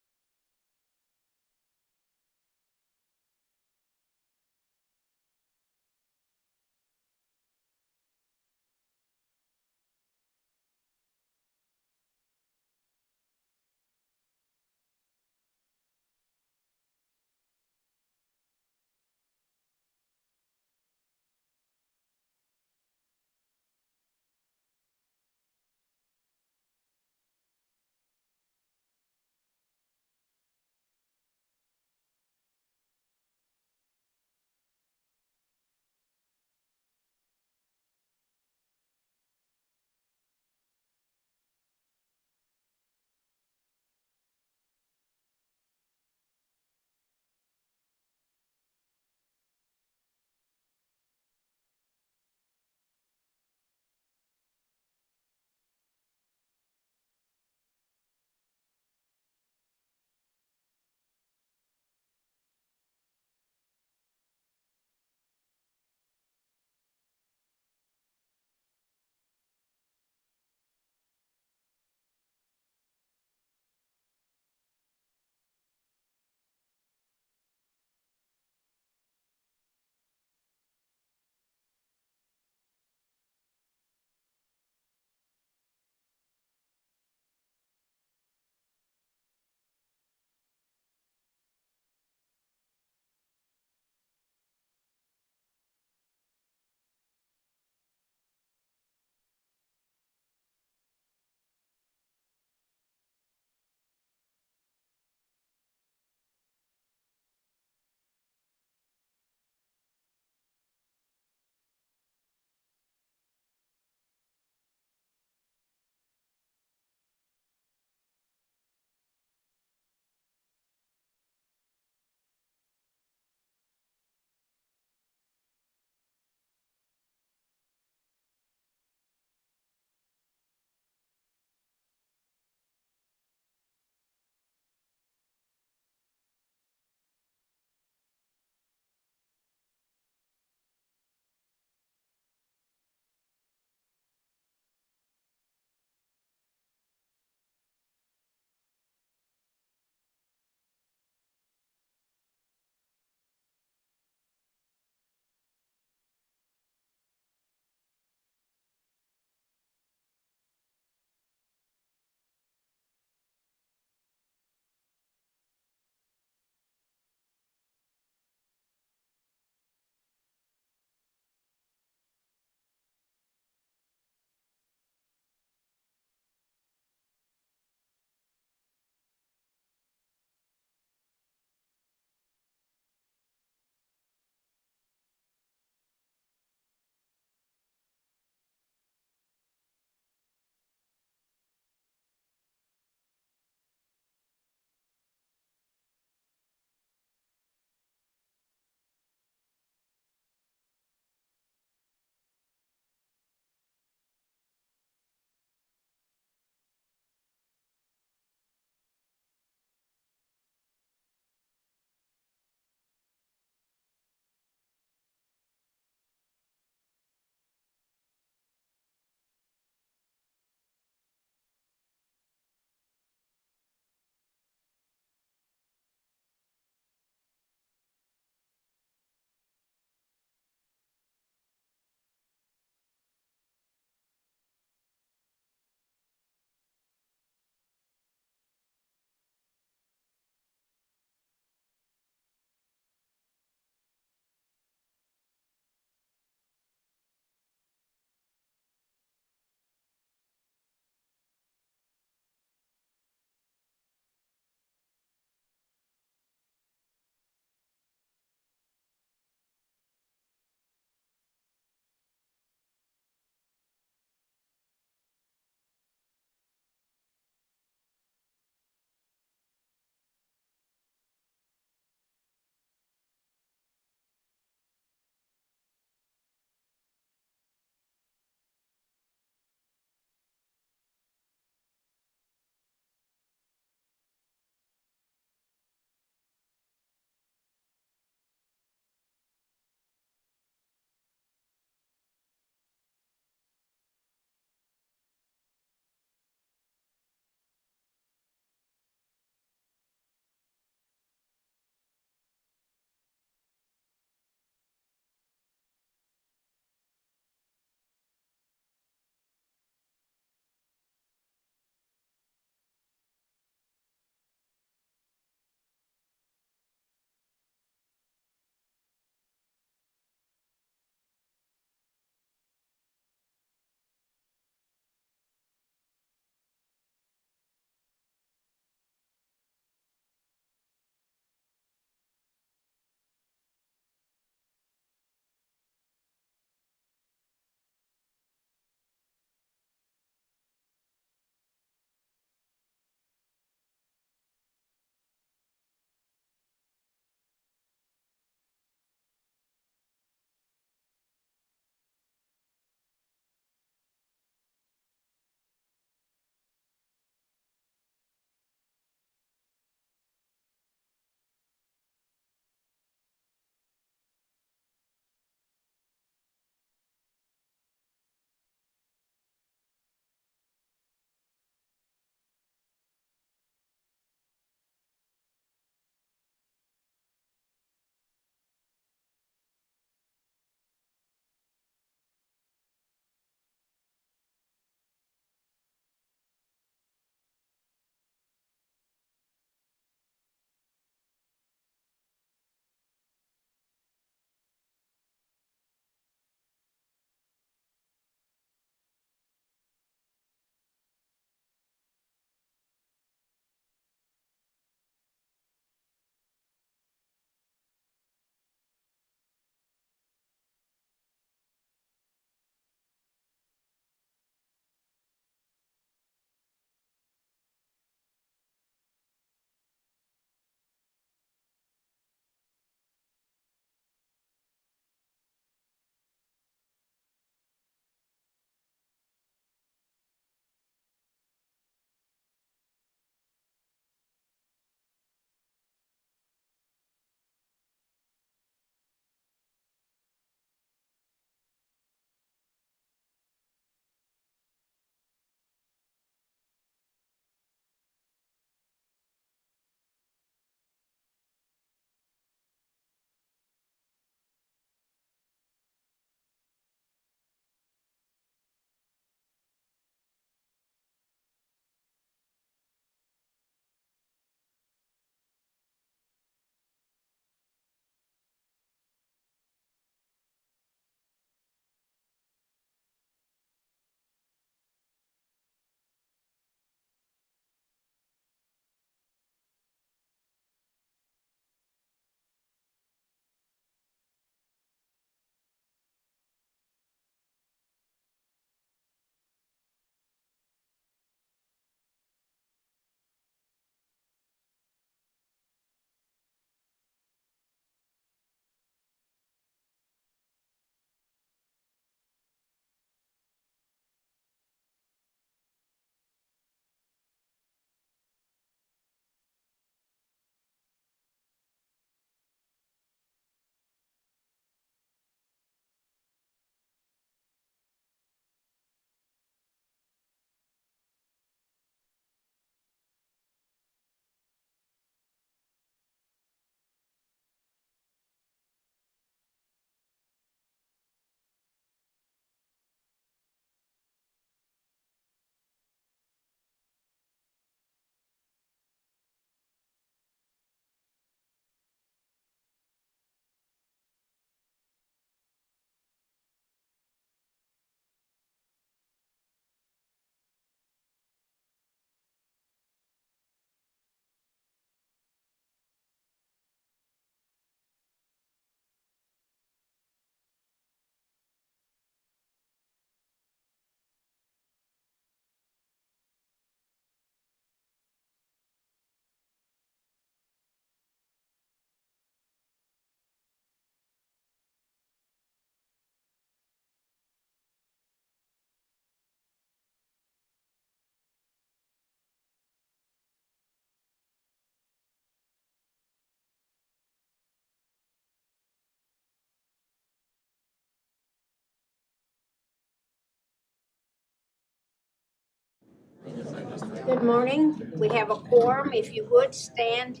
Good morning. We have a quorum. If you would stand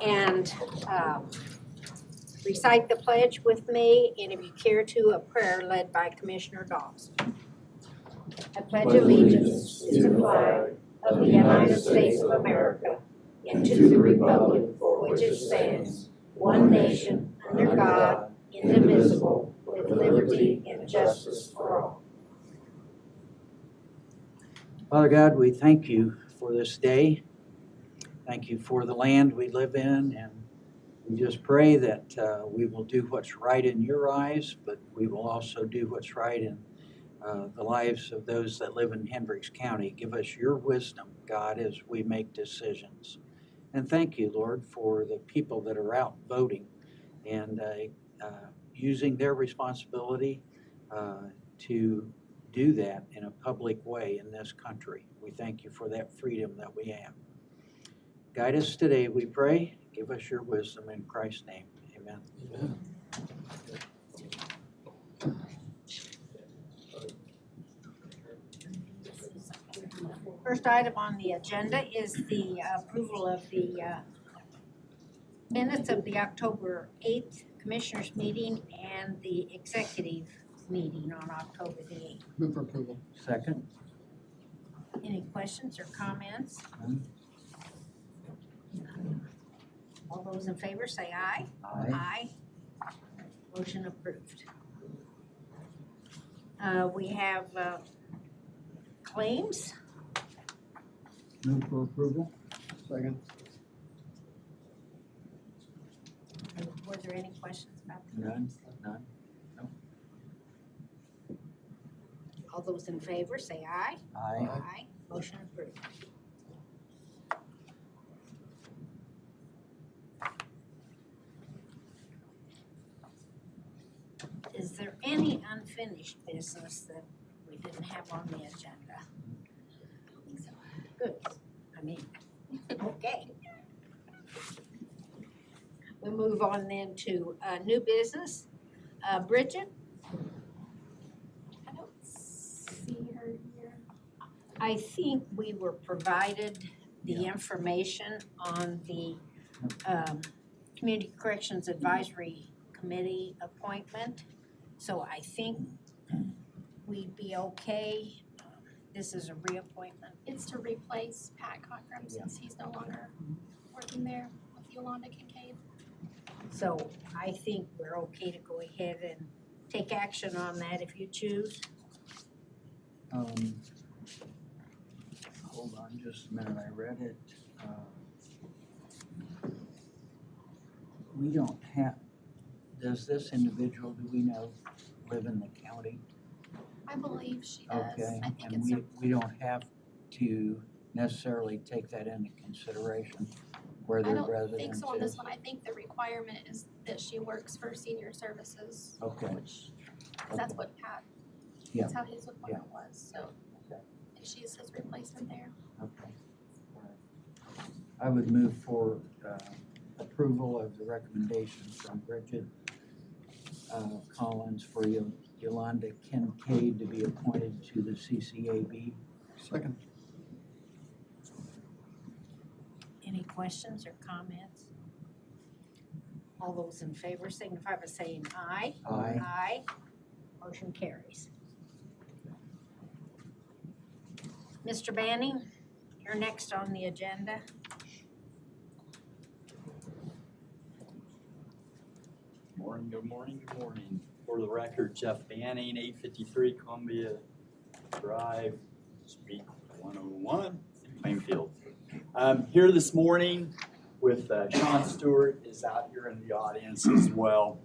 and recite the pledge with me, and if you care to, a prayer led by Commissioner Dawes. I pledge allegiance to the flag of the United States of America and to the republic for which it stands, one nation, under God, indivisible, with liberty and justice for all. Father God, we thank you for this day. Thank you for the land we live in, and we just pray that we will do what's right in your eyes, but we will also do what's right in the lives of those that live in Hendricks County. Give us your wisdom, God, as we make decisions. And thank you, Lord, for the people that are out voting and using their responsibility to do that in a public way in this country. We thank you for that freedom that we have. Guide us today, we pray. Give us your wisdom in Christ's name. Amen. Amen. First item on the agenda is the approval of the minutes of the October 8th Commissioners meeting and the executive meeting on October the 8th. Move for approval. Second. Any questions or comments? None. All those in favor say aye. Aye. Aye. Motion approved. We have claims. Move for approval. Second. Were there any questions about that? None. None. All those in favor say aye. Aye. Aye. Motion approved. Is there any unfinished business that we didn't have on the agenda? I don't think so. Good. I mean, okay. We'll move on then to new business. Bridget? I don't see her here. I think we were provided the information on the Community Corrections Advisory Committee appointment. So I think we'd be okay. This is a reappointment. It's to replace Pat Cockrum since he's no longer working there with Yolanda Kincaid. So I think we're okay to go ahead and take action on that if you choose. Hold on just a minute, I read it. We don't have, does this individual, do we know, live in the county? I believe she does. Okay, I think and it's we don't have to necessarily take that into consideration where I their don't residence think so on this is? one. I think the requirement is that she works for senior services. Okay. Which, 'cause that's what Pat, Yeah. that's how his appointment was, so. Okay. And she's his replacement there. Okay. All right. I would move for approval of the recommendation from Bridget Collins for Yolanda Kincaid to be appointed to the CCAB. Second. Any questions or comments? All those in favor signify by saying aye. Aye. Aye. Motion carries. Mr. Banning, you're next on the agenda. Good morning. For the record, Jeff Banning, 853 Columbia Drive, Suite 101, in Plainfield. Here this morning with Sean Stewart is out here in the audience as well.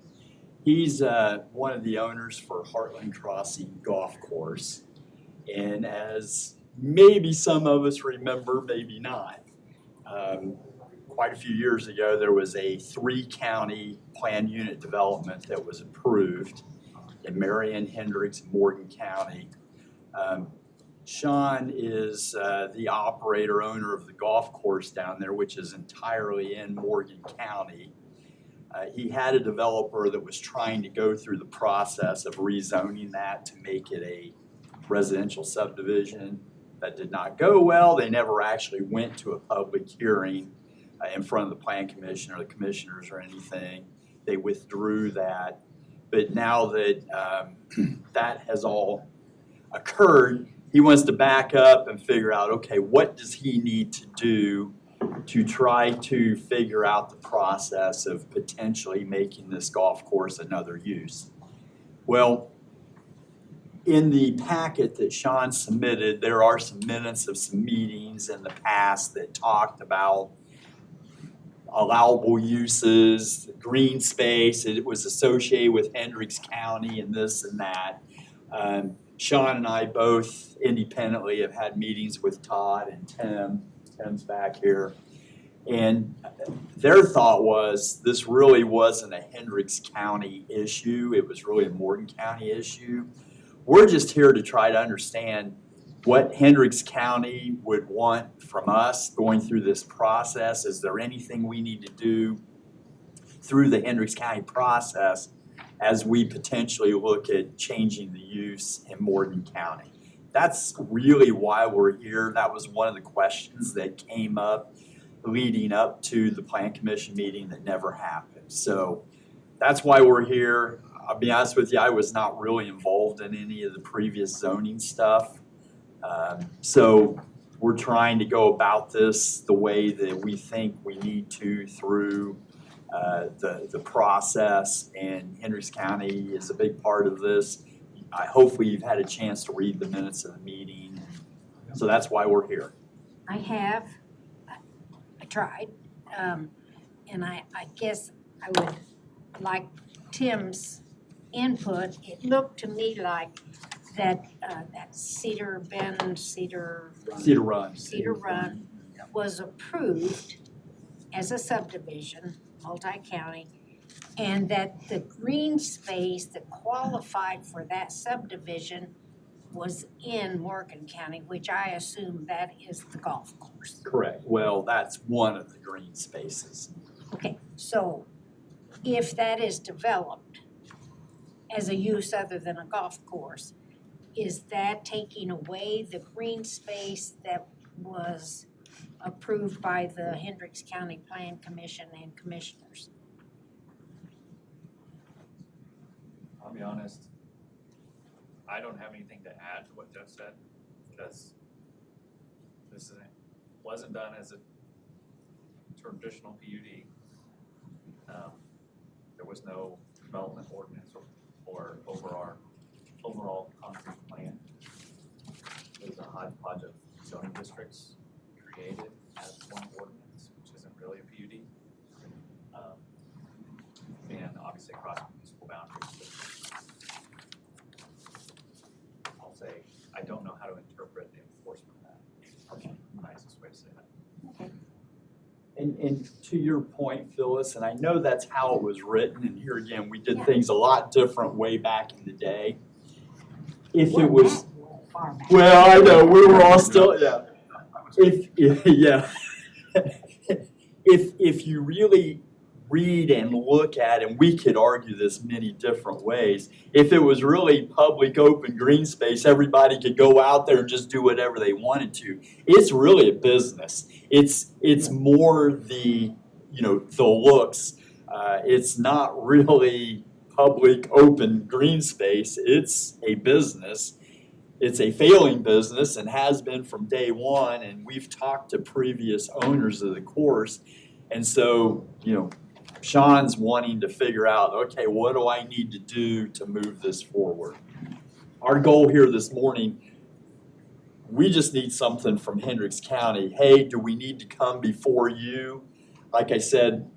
He's one of the owners for Heartland Crossing Golf Course. And as maybe some of us remember, maybe not, quite a few years ago, there was a 3-county planned unit development that was approved in Marion, Hendricks, and Morgan County. Sean is the operator, owner of the golf course down there, which is entirely in Morgan County. He had a developer that was trying to go through the process of rezoning that to make it a residential subdivision. That did not go well. They never actually went to a public hearing in front of the Plan Commission or the commissioners or anything. They withdrew that. But now that that has all occurred, he wants to back up and figure out, okay, what does he need to do to try to figure out the process of potentially making this golf course another use? Well, in the packet that Sean submitted, there are some minutes of some meetings in the past that talked about allowable uses, green space. It was associated with Hendricks County and this and that. Sean and I both independently have had meetings with Todd and Tim. Tim's back here. And their thought was this really wasn't a Hendricks County issue. It was really a Morgan County issue. We're just here to try to understand what Hendricks County would want from us going through this process. Is there anything we need to do through the Hendricks County process as we potentially look at changing the use in Morgan County? That's really why we're here. That was one of the questions that came up leading up to the Plan Commission meeting that never happened. So that's why we're here. I'll be honest with you, I was not really involved in any of the previous zoning stuff. So we're trying to go about this the way that we think we need to through the process, and Hendricks County is a big part of this. Hopefully you've had a chance to read the minutes of the meeting. So that's why we're here. I have. I tried. And I guess I would like Tim's input. It looked to me like that Cedar Run was approved as a subdivision, multi-county, and that the green space that qualified for that subdivision was in Morgan County, which I assume that is the golf course. Correct. Well, that's one of the green spaces. Okay, so if that is developed as a use other than a golf course, is that taking away the green space that was approved by the Hendricks County Plan Commission and commissioners? I'll be honest, I don't have anything to add to what Jeff said, because this wasn't done as a traditional PUD. There was no development ordinance or overall concrete plan. It was a hodgepodge of zoning districts created as one ordinance, which isn't really a PUD. And obviously across municipal boundaries. I'll say, I don't know how to interpret the enforcement of that. Okay. Nicest way to say that. Okay. And to your point, Phyllis, and I know that's how it was written, and here again, we did things a lot different way back in the day. If it was, well, I know, we were all still, yeah. If you really read and look at, and we could argue this many different ways, if it was really public open green space, everybody could go out there and just do whatever they wanted to. It's really a business. It's more the looks. It's not really public open green space. It's a business. It's a failing business and has been from day one, and we've talked to previous owners of the course. And so, Sean's wanting to figure out, okay, what do I need to do to move this forward? Our goal here this morning, we just need something from Hendricks County. Hey, do we need to come before you? Like I said,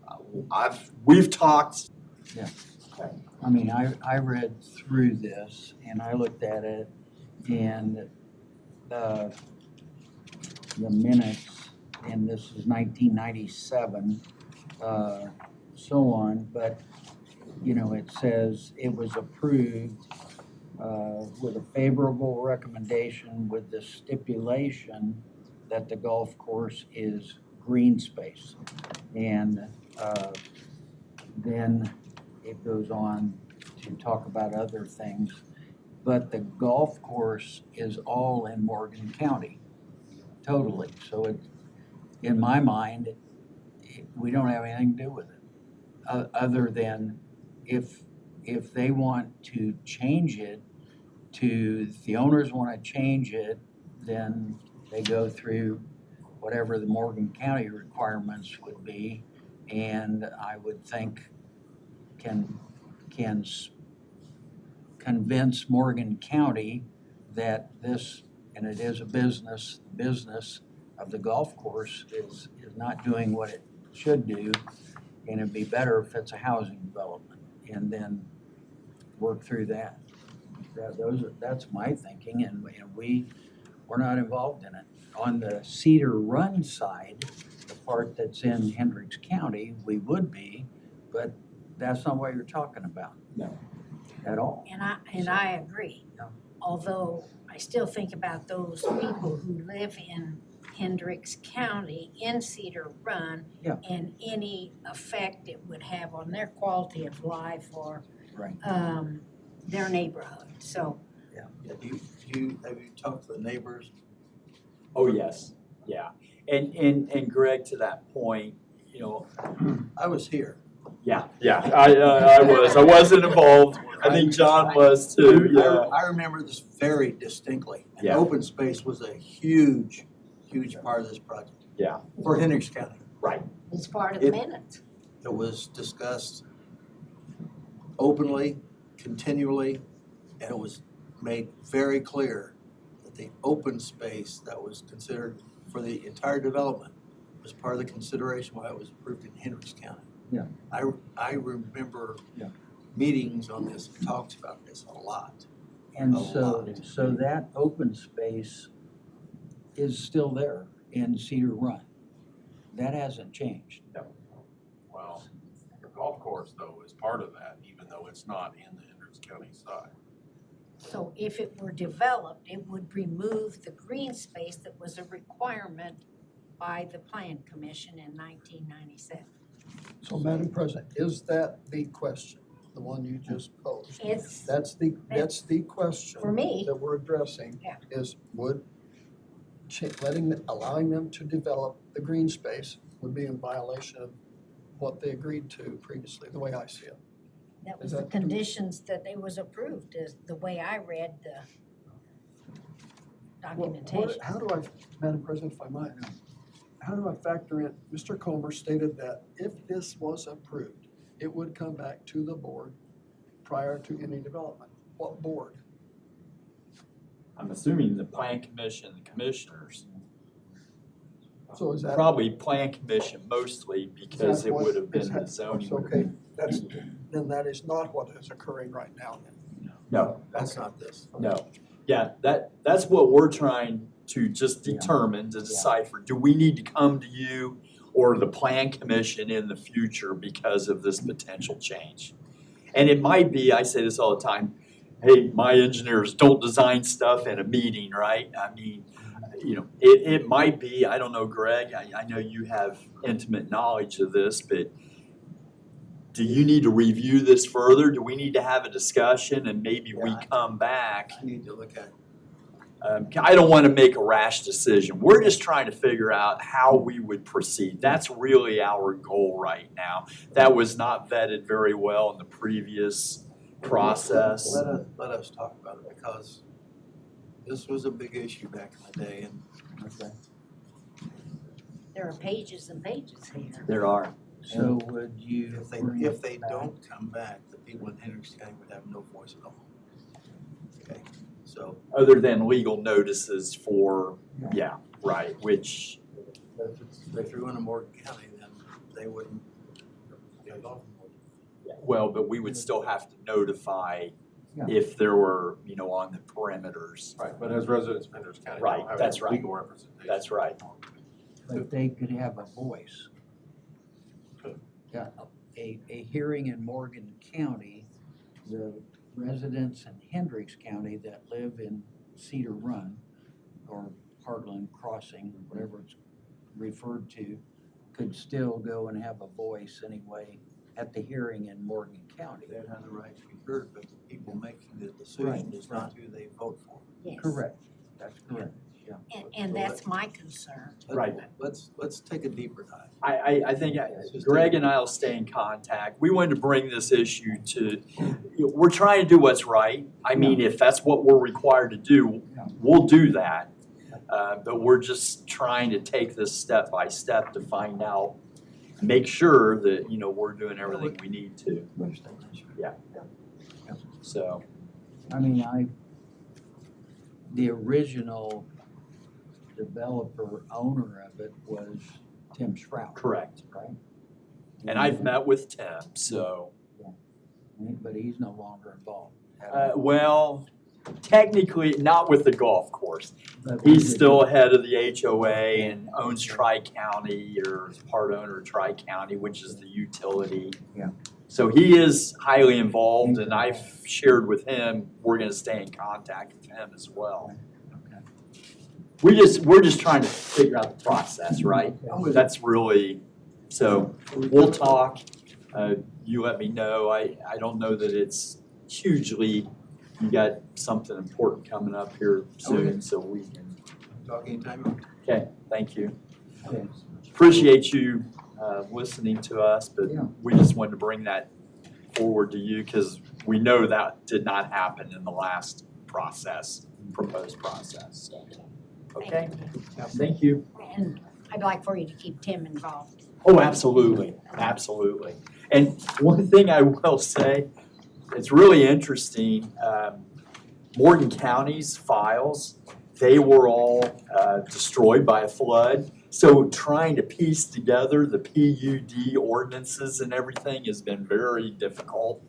we've talked. Yeah. I mean, I read through this and I looked at it, and the minutes, and this is 1997, so on, but it says it was approved with a favorable recommendation with the stipulation that the golf course is green space. And then it goes on to talk about other things, but the golf course is all in Morgan County. totally. So in my mind, we don't have anything to do with it. Other than if they want to change it if the owners want to change it, then they go through whatever the Morgan County requirements would be. And I would think can convince Morgan County that this, and it is a business of the golf course is not doing what it should do, and it'd be better if it's a housing development, and then work through that. That's my thinking, and we're not involved in it. On the Cedar Run side, the part that's in Hendricks County, we would be, but that's not what you're talking about. No. At all. And I agree. Yeah. Although I still think about those people who live in Hendricks County in Cedar Run Yeah. and any effect it would have on their quality of life or Right. their neighborhood. So Yeah, have you talked to the neighbors? Oh, yes, yeah. And Greg, to that point, you know, I was here. yeah, I was. I wasn't involved. I think John was too, yeah. I remember this very distinctly. And Yeah. open space was a huge part of this project. Yeah. For Hendricks County. Right. it's part of the It- minutes. It was discussed openly, continually, and it was made very clear that the open space that was considered for the entire development was part of the consideration why it was approved in Hendricks County. Yeah. I remember Yeah. meetings on this, and talks about this a lot. And A so lot. that open space is still there in Cedar Run. That hasn't changed. Well, the golf course though is part of that, even though it's not in the Hendricks County side. So if it were developed, it would remove the green space that was a requirement by the Plan Commission in 1997. So, Madam President, is that the question, the one you just posed? It's, That's the question. for me, That we're addressing. Yeah. Is would allowing them to develop the green space would be in violation of what they agreed to previously, the way I see it. that was Is the that- conditions that it was approved, is the way I read the documentation. How do I, Madam President, if I might, how do I factor in, Mr. Comer stated that if this was approved, it would come back to the board prior to any development. What board? I'm assuming the Plan Commission, the commissioners, So is that? probably Plan Commission mostly because it would have been the That's zoning. okay, then that is not what is occurring right now then. No, That's not this. no. Yeah, that's what we're trying to just determine, to decipher. Do we need to come to you or the Plan Commission in the future because of this potential change? And it might be, I say this all the time, hey, my engineers don't design stuff in a meeting, right? I mean, you know, it might be, I don't know, Greg, I know you have intimate knowledge of this, but do you need to review this further? Do we need to have a discussion and maybe we come back? I need to look at. I don't want to make a rash decision. We're just trying to figure out how we would proceed. That's really our goal right now. That was not vetted very well in the previous process. Let us talk about it, because this was a big issue back in the day, and There are pages and pages here. There are. So would you? if they don't come back, the people in Hendricks County would have no voice at all. Okay, so Other than legal notices for, yeah, right, which, if you're in a Morgan County, then they wouldn't get involved. well, but we would still have to notify Yeah. if there were, you know, on the perimeters. Right, but as residents of Hendricks County, Right, they don't have that's any right. legal representation. That's right. But they could have a voice. Yeah, a hearing in Morgan County, the residents in Hendricks County that live in Cedar Run or Heartland Crossing, whatever it's referred to, could still go and have a voice anyway at the hearing in Morgan County. They have the right to be heard, but the people making the decision is not who they vote for. Yes. Correct, that's correct. And that's my concern. Right. Let's take a deeper dive. I think Greg and I will stay in contact. We wanted to bring this issue to, we're trying to do what's right. I mean, if that's what we're required to do, we'll do that. But we're just trying to take this step by step to find out, make sure that, we're doing everything we need to. Yeah. So. I mean, the original developer, owner of it was Tim Sprout. Correct. Right? And I've met with Tim, so. But he's no longer involved. Well, technically, not with the golf course. But He's still head of the HOA and owns Tri-County, or is part owner of Tri-County, which is the utility. Yeah. So he is highly involved, and I've shared with him, we're gonna stay in contact with him as well. Okay. We're just trying to figure out the process, right? That's really, so we'll talk. You let me know. I don't know that it's hugely, you got something important coming up here soon, so we can. Talk anytime. Okay, thank you. Okay. Appreciate you listening to us, but Yeah. we just wanted to bring that forward to you because we know that did not happen in the last proposed process. So, okay, thank you. And I'd like for you to keep Tim involved. Oh, absolutely, absolutely. And one thing I will say, it's really interesting, Morgan County's files, they were all destroyed by a flood. So trying to piece together the PUD ordinances and everything has been very difficult.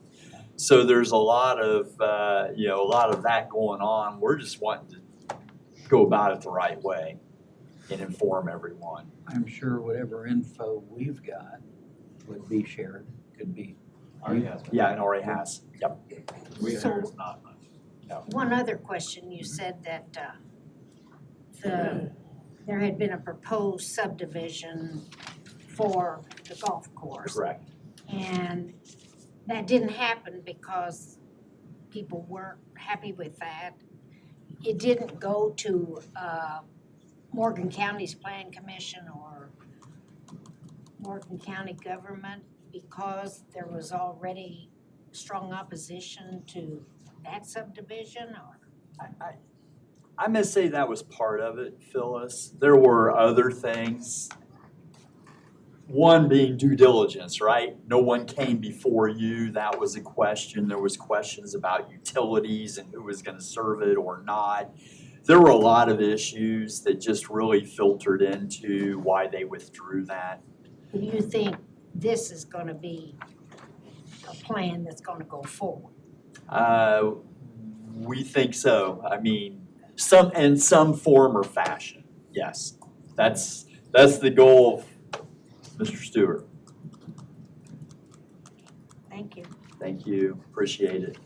So there's a lot of that going on. We're just wanting to go about it the right way and inform everyone. I'm sure whatever info we've got would be shared, could be. Yeah, it already has. Yep. So, Not much. No. one other question, you said that there had been a proposed subdivision for the golf course. Correct. And that didn't happen because people weren't happy with that. It didn't go to Morgan County's Plan Commission or Morgan County government because there was already strong opposition to that subdivision, or? I'm gonna say that was part of it, Phyllis. There were other things. One being due diligence, right? No one came before you. That was a question. There was questions about utilities and who was gonna serve it or not. There were a lot of issues that just really filtered into why they withdrew that. Do you think this is gonna be a plan that's gonna go forward? We think so. I mean, in some form or fashion, yes. That's the goal of Mr. Stewart. Thank you. Thank you, appreciate it.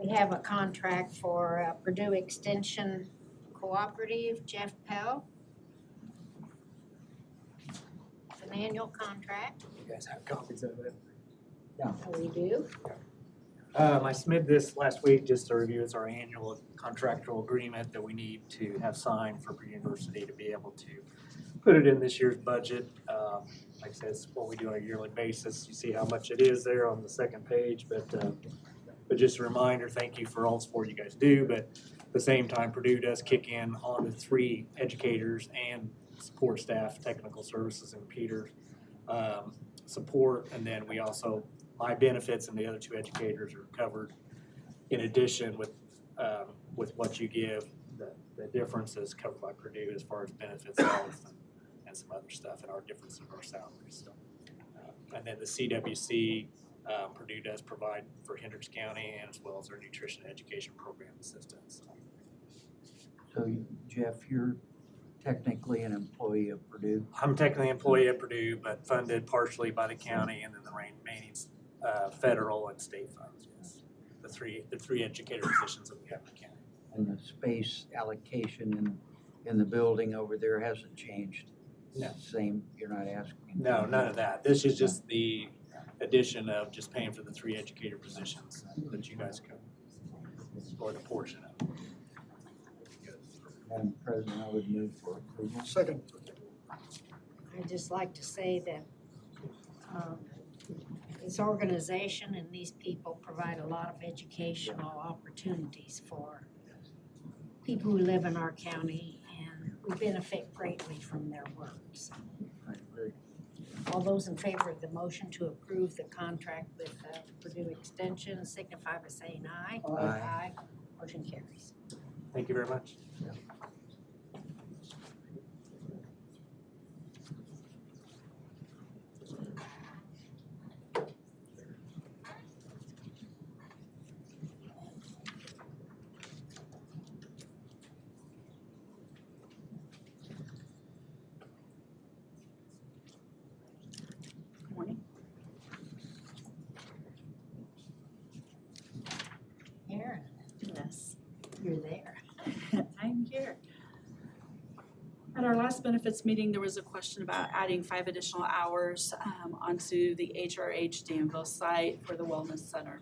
We have a contract for Purdue Extension Cooperative, Jeff Pell. It's an annual contract. You guys have copies of it? We do. I submitted this last week just to review. It's our annual contractual agreement that we need to have signed for Purdue University to be able to put it in this year's budget. Like I said, it's what we do on a yearly basis. You see how much it is there on the second page, but just a reminder, thank you for all the support you guys do, but at the same time, Purdue does kick in on the 3 educators and support staff, technical services, and Peter's support, and then we also, my benefits and the other 2 educators are covered in addition with what you give. The difference is covered by Purdue as far as benefits, health, and some other stuff, and our difference in our salaries. So, and then the CWC, Purdue does provide for Hendricks County and as well as our nutrition education program assistance. So Jeff, you're technically an employee of Purdue? I'm technically an employee at Purdue, but funded partially by the county and then the remaining federal and state funds, yes. The three educator positions that we have in the county. And the space allocation in the building over there hasn't changed? No. Same, you're not asking? No, none of that. This is just the addition of just paying for the 3 educator positions that you guys cover. or the portion of it. Madam President, I would move for approval. Second. I'd just like to say that this organization and these people provide a lot of educational opportunities for people who live in our county, and we benefit greatly from their work. So, I agree. all those in favor of the motion to approve the contract with Purdue Extension signify by saying aye. Aye. Motion carries. Thank you very much. Morning. Aaron, Yes, you're there. I'm here. At our last benefits meeting, there was a question about adding 5 additional hours onto the HRH Danville site for the Wellness Center.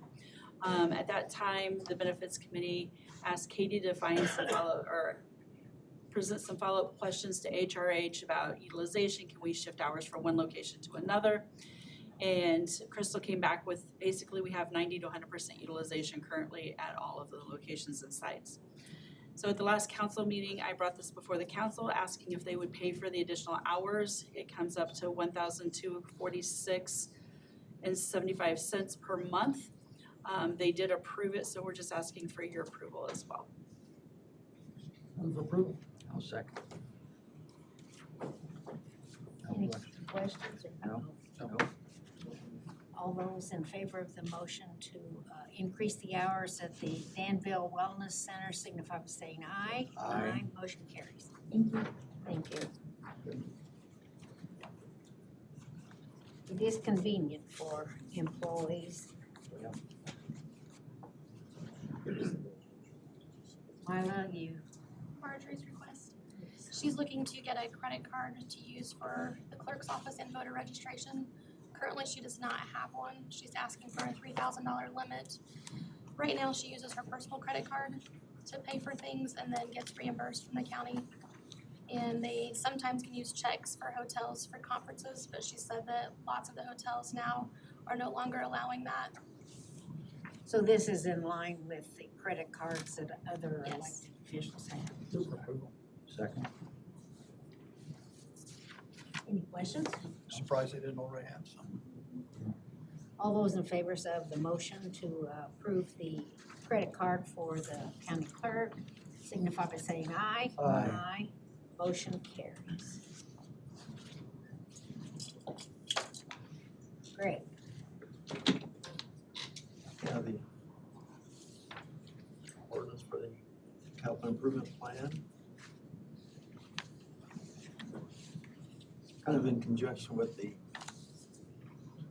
At that time, the benefits committee asked Katie to find some present some follow-up questions to HRH about utilization. Can we shift hours from one location to another? And Crystal came back with basically we have 90 to 100% utilization currently at all of the locations and sites. So at the last council meeting, I brought this before the council asking if they would pay for the additional hours. It comes up to $1,246.75 per month. They did approve it, so we're just asking for your approval as well. Move approval. I'll second. Any questions? No? No. All those in favor of the motion to increase the hours at the Danville Wellness Center signify by saying aye. Aye. Motion carries. Thank you. Thank you. It is convenient for employees. Myla, you. Marjorie's request. She's looking to get a credit card to use for the clerk's office and voter registration. Currently, she does not have one. She's asking for a $3,000 limit. Right now, she uses her personal credit card to pay for things and then gets reimbursed from the county. And they sometimes can use checks for hotels for conferences, but she said that lots of the hotels now are no longer allowing that. So this is in line with the credit cards that other Yes. elected officials have. Move approval. Second. Any questions? Surprised they didn't already have some. All those in favor of the motion to approve the credit card for the county clerk signify by saying aye. Aye. Motion carries. Great. Yeah, the ordinance for the capital improvement plan. Kind of in conjunction with the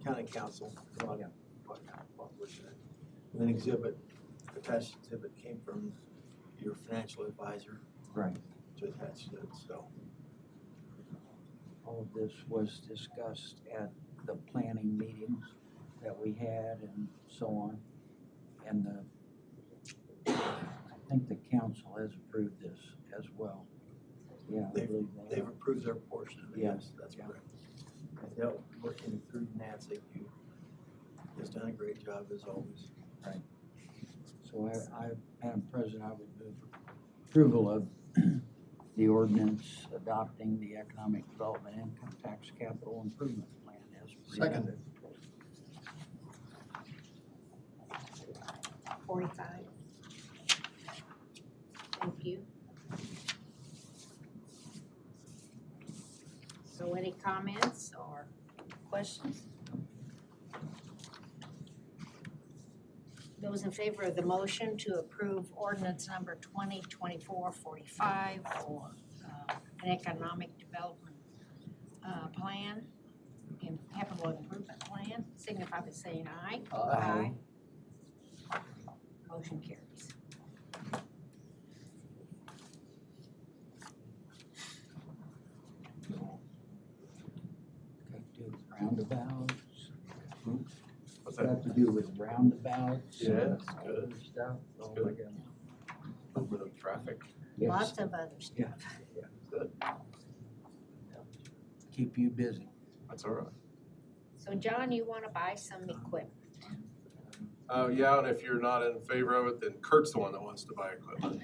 county council. And then attached exhibit came from your financial advisor Right. to attach to it, so. All of this was discussed at the planning meetings that we had and so on. And I think the council has approved this as well. Yeah, I believe they They've have. approved their portion of it, Yes, that's yeah. correct. And they're working through Nancy, who has done a great job as always. So Madam President, I would move approval of the ordinance adopting the Economic Development Income Tax Capital Improvement Plan as presented. 45. Thank you. So any comments or questions? Those in favor of the motion to approve ordinance number 2024-45 for an economic development plan and capital improvement plan, signify by saying aye. Aye. Motion carries. Okay, do roundabouts. What's that? to do with roundabouts. Yeah, and it's all good. this Stuff. Oh Good. my God. Movement of traffic. Yes. Lots of other stuff. Yeah. Good. Keep you busy. That's all right. So John, you wanna buy some equipment? Yeah, and if you're not in favor of it, then Kurt's the one that wants to buy equipment.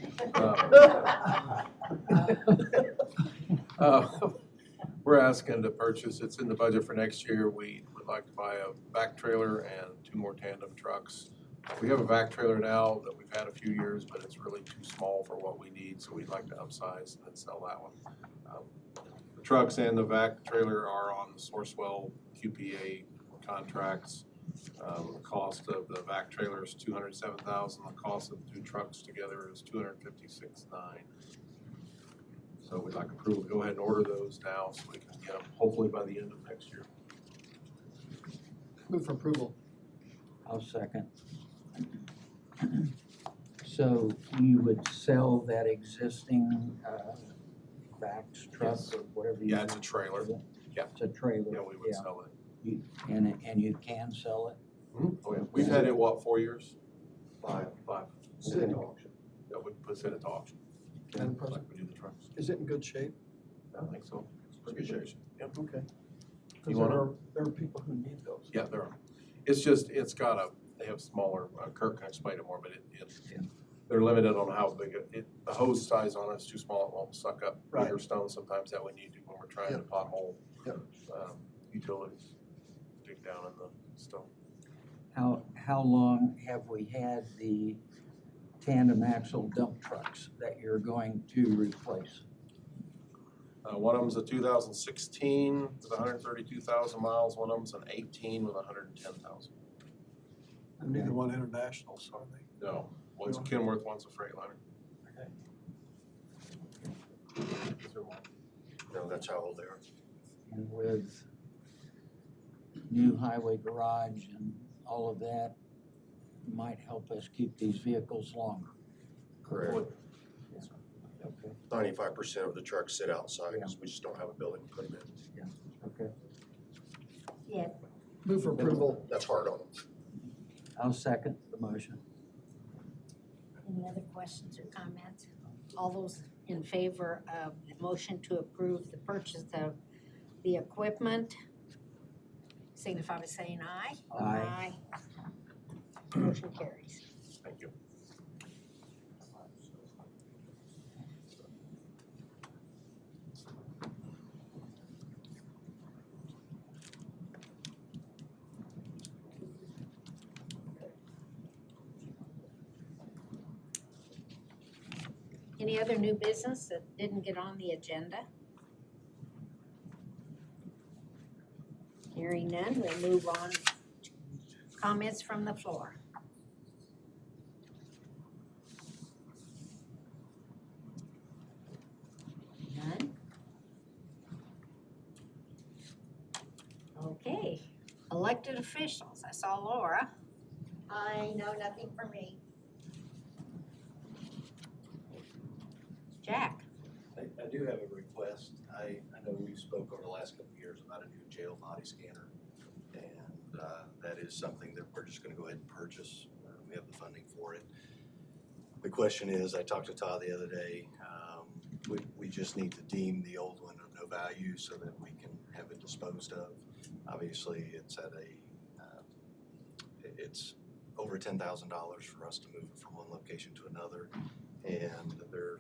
We're asking to purchase, it's in the budget for next year, we would like to buy a vac trailer and 2 more tandem trucks. We have a vac trailer now that we've had a few years, but it's really too small for what we need, so we'd like to upsize and sell that one. The trucks and the vac trailer are on the Sourcewell QPA contracts. The cost of the vac trailer is $207,000. The cost of the 2 trucks together is $256,900. So we'd like approval to go ahead and order those now so we can get them hopefully by the end of next year. Move for approval. I'll second. So you would sell that existing Vax truck Yes. or whatever you. Yeah, it's a trailer. Yeah. It's a trailer. Yeah, we would sell it. And you can sell it? Oh, yeah. We've had it, what, 4 years? Five. Sit at auction. Yeah, we put it at auction. Madam Like President, we do the trucks. is it in good shape? I think so. It's pretty good shape. Yep. Okay. You Because wanna- there are people who need those. Yeah, there are. It's just, it's got they have smaller, Kirk can explain it more, but they're limited on how big the hose size on it's too small, it won't suck up bigger stones sometimes that we need to when we're trying to pothole utilities, dig down in the stone. How long have we had the tandem axle dump trucks that you're going to replace? One of them's a 2016 with 132,000 miles, one of them's an 18 with 110,000. And neither one internationals, are they? No, one's a Kenworth, one's a Freightliner. No, that's how old they are. And with new highway garage and all of that, might help us keep these vehicles longer. Correct. Okay. 95% of the trucks sit outside because we just don't have a building to put them in. Okay. Yeah. Move for approval. That's hard on them. I'll second the motion. Any other questions or comments? All those in favor of the motion to approve the purchase of the equipment, signify by saying aye. Aye. Motion carries. Thank you. Any other new business that didn't get on the agenda? Hearing none, we'll move on to comments from the floor. None? Okay, elected officials, I saw Laura. I know nothing from me. Jack? I do have a request. I know we spoke over the last couple of years about a new jail body scanner. And that is something that we're just gonna go ahead and purchase. We have the funding for it. The question is, I talked to Todd the other day, we just need to deem the old one of no value so that we can have it disposed of. Obviously, it's at it's over $10,000 for us to move it from one location to another. And there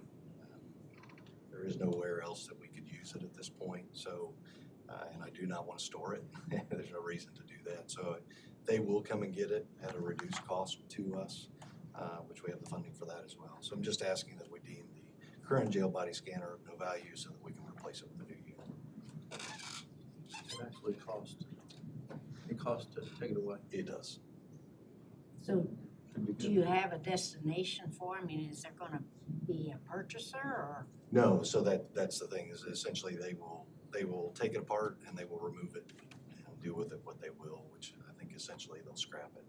is nowhere else that we could use it at this point. So, and I do not want to store it. There's no reason to do that. So they will come and get it at a reduced cost to us, which we have the funding for that as well. So I'm just asking that we deem the current jail body scanner of no value so that we can replace it with a new unit. It actually costs to take it away. It does. So do you have a destination for, I mean, is there gonna be a purchaser or? No, so that's the thing, is essentially they will take it apart and they will remove it and do with it what they will, which I think essentially they'll scrap it.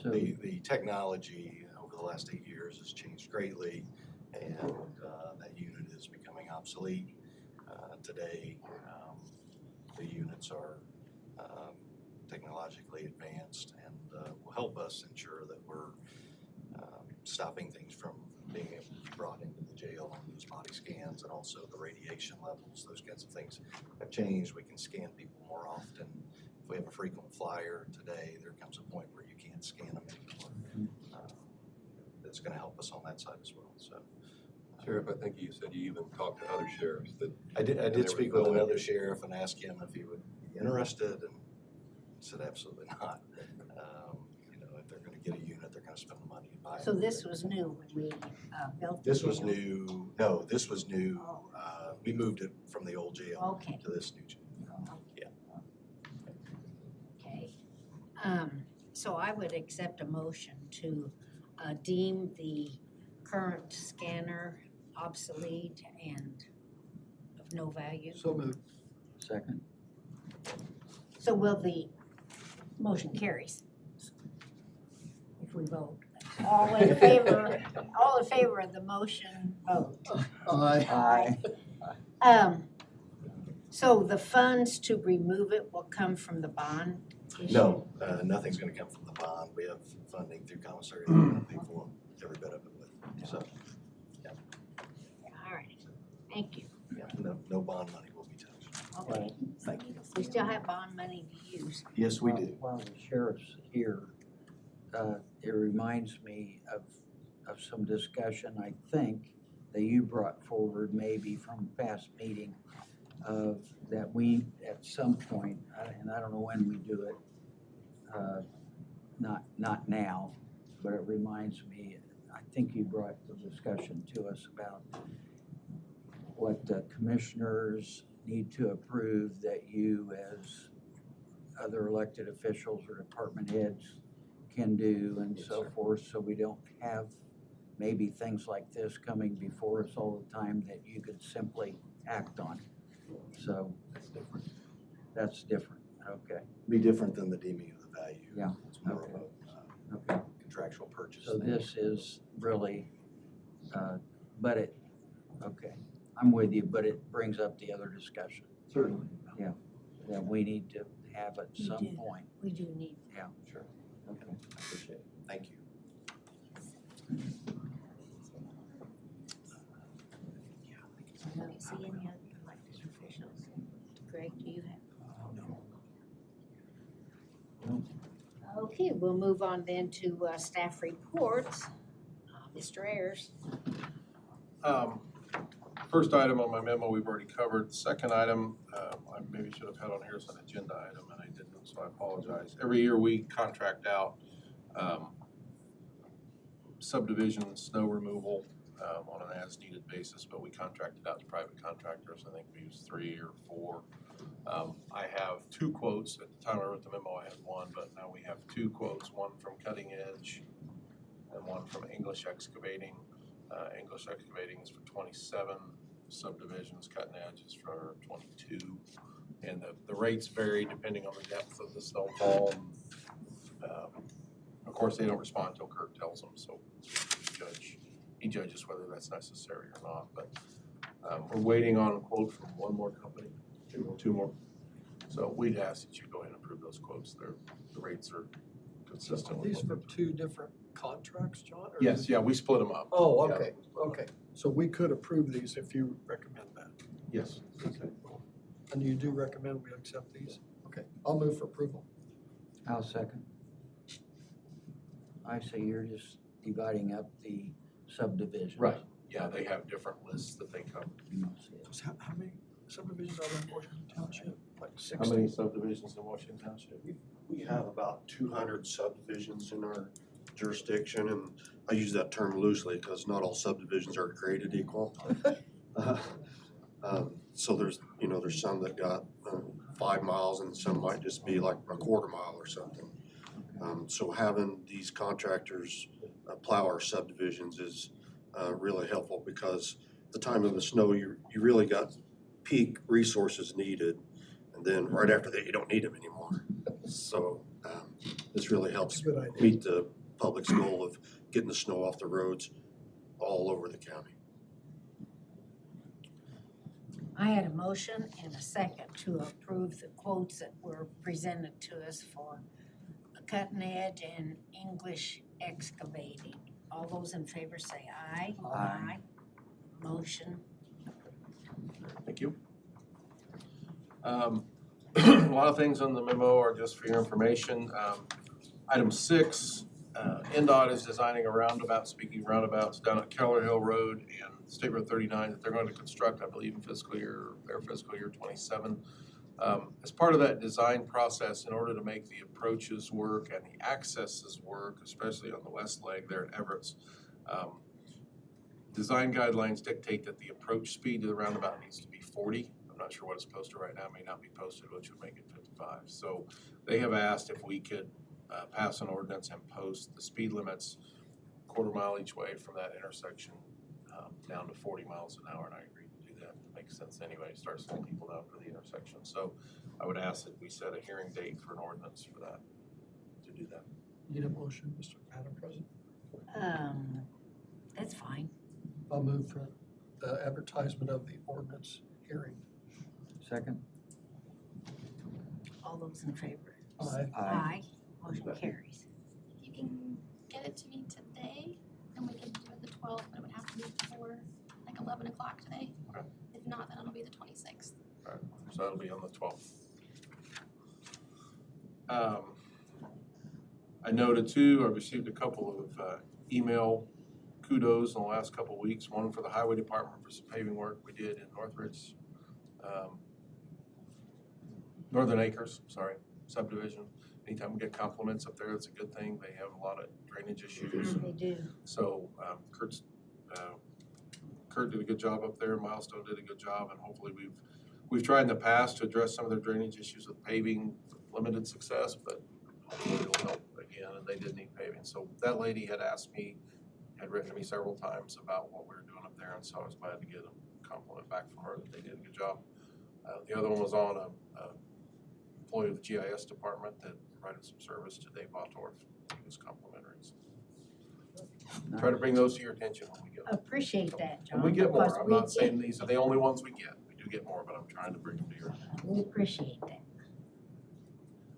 So the technology over the last 8 years has changed greatly, and that unit is becoming obsolete. Today, the units are technologically advanced and will help us ensure that we're stopping things from being able to be brought into the jail on those body scans, and also the radiation levels, those kinds of things have changed. We can scan people more often. If we have a frequent flyer today, there comes a point where you can't scan them anymore. That's going to help us on that side as well. So, Sheriff, I think you said you even talked to other sheriffs that. I and there did was speak no with another interest. sheriff and asked him if he would be interested, and he said absolutely not. If they're going to get a unit, they're going to spend the money and buy it. So this was new when we built the This was jail? new. No, this was new. We moved it from the old jail Okay. to this new jail. Yeah. Okay. So I would accept a motion to deem the current scanner obsolete and of no value. So moved. Second. So will the motion carries if we vote? All in favor of the motion, vote. Aye. So the funds to remove it will come from the bond issue? No, nothing's going to come from the bond. We have funding through commissary. We're going to pay for every bit of it with. So, All right, thank you. yeah, no bond money will be touched. Okay, Thank you. we still have bond money to use. Yes, we do. While the sheriff's here, it reminds me of some discussion, I think, that you brought forward maybe from a past meeting of that we, at some point, and I don't know when we do it, not now, but it reminds me, I think you brought the discussion to us about what the commissioners need to approve that you as other elected officials or department heads can do and so forth, so we don't have maybe things like this coming before us all the time that you could simply act on. So that's different, okay. Be different than the deeming of the value. Yeah. It's more of a contractual purchase. So this is really, but it, okay, I'm with you, but it brings up the other discussion. Certainly. Yeah, that we need to have at We some do. point. We do need. Yeah, sure. Okay. I appreciate it. Thank you. I don't see any other elected officials. Greg, do you have? Okay, we'll move on then to staff reports. Mr. Ayers. First item on my memo, we've already covered. Second item, I maybe should have had on here as an agenda item, and I didn't, so I apologize. Every year we contract out subdivision snow removal on an as-needed basis, but we contract it out to private contractors. I think we use 3 or 4. I have 2 quotes. At the time I wrote the memo, I had 1, but now we have 2 quotes, one from Cutting Edge and one from English Excavating. English Excavating is for 27 subdivisions, Cutting Edge is for 22. And the rates vary depending on the depth of the snowfall. Of course, they don't respond until Kurt tells them, so he judges whether that's necessary or not. But we're waiting on a quote from one more company, 2 more. So we'd ask that you go ahead and approve those quotes. The rates are consistent with These what for we do. 2 different contracts, John? or- Yes, yeah, we split them up. Oh, Yeah. okay, okay. So we could approve these if you recommend that. Yes. Okay. And you do recommend we accept these? Okay, I'll move for approval. I'll second. I say you're just dividing up the subdivisions. Right, yeah, they have different lists that they cover. You don't see it. So how many subdivisions are there in Washington Township? Like 60? How many subdivisions in Washington Township? We have about 200 subdivisions in our jurisdiction, and I use that term loosely because not all subdivisions are created equal. So there's some that got 5 miles and some might just be like a quarter mile or something. So having these contractors plow our subdivisions is really helpful because at the time of the snow, you really got peak resources needed, and then right after that, you don't need them anymore. So this really helps meet the public's goal of getting the snow off the roads all over the county. I had a motion and a second to approve the quotes that were presented to us for Cutting Edge and English Excavating. All those in favor say aye. Aye. Motion. Thank you. A lot of things on the memo are just for your information. Item 6, NDOT is designing a roundabout, speaking of roundabouts, down at Keller Hill Road and State Road 39 that they're going to construct, I believe, in their fiscal year 27. As part of that design process, in order to make the approaches work and the accesses work, especially on the west leg there at Everett's, design guidelines dictate that the approach speed to the roundabout needs to be 40. I'm not sure what it's posted right now, it may not be posted, which would make it 55. So they have asked if we could pass an ordinance and post the speed limits quarter mile each way from that intersection down to 40 miles an hour, and I agree to do that. It makes sense anyway, start slowing people down for the intersection. So I would ask that we set a hearing date for an ordinance for that, to do that. Need a motion, Madam President? That's fine. I'll move for the advertisement of the ordinance hearing. Second? All those in favor? Aye. Aye. Motion carries. If you can get it to me today, then we can do it the 12th, but it would have to be before like 11 o'clock today. Okay. If not, then it'll be the 26th. All right, so that'll be on the 12th. I noted too, I received a couple of email kudos in the last couple of weeks. One for the highway department for some paving work we did in Northridge, Northern Acres, sorry, subdivision. Anytime we get compliments up there, it's a good thing. They have a lot of drainage issues. They do. So Kurt did a good job up there, Milestone did a good job, and hopefully we've tried in the past to address some of their drainage issues with paving, limited success, but hopefully it'll help again, and they did need paving. So that lady had written to me several times about what we were doing up there, and so I was glad to get a compliment back from her that they did a good job. The other one was on a employee of the GIS department that provided some service to Dave Bottorff. He was complimentary. So try to bring those to your attention when we get them. Appreciate that, John. And we get because more. I'm we not saying these are the only ones we get. We do get more, but I'm trying to bring them to your attention. We appreciate that.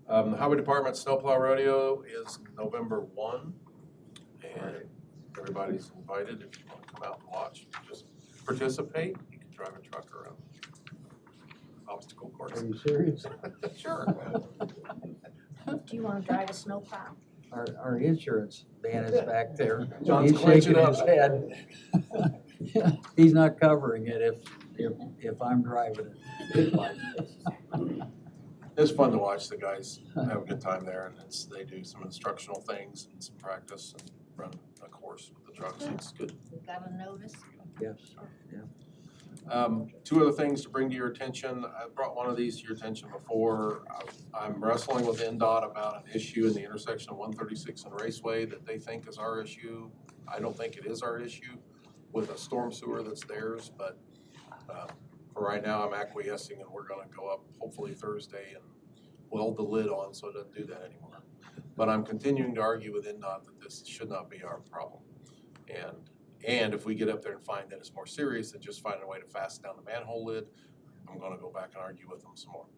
The Highway Department Snowplow Rodeo is November 1, and everybody's invited if you want to come out and watch. Just participate. You can drive a truck around obstacle course. Are you serious? Sure. Do you want to drive a snowplow? Our insurance man is back there. John's He's shaking clenching his up. head. He's not covering it if I'm driving it. It's fun to watch the guys have a good time there, and they do some instructional things and some practice and run a course with the trucks. It's good. We got a notice? Yes, yeah. Two other things to bring to your attention. I brought one of these to your attention before. I'm wrestling with NDOT about an issue in the intersection of 136 and Raceway that they think is our issue. I don't think it is our issue with a storm sewer that's theirs, but for right now, I'm acquiescing, and we're gonna go up hopefully Thursday and weld the lid on so it doesn't do that anymore. But I'm continuing to argue with NDOT that this should not be our problem. And if we get up there and find that it's more serious than just finding a way to fasten down the manhole lid, I'm gonna go back and argue with them some more.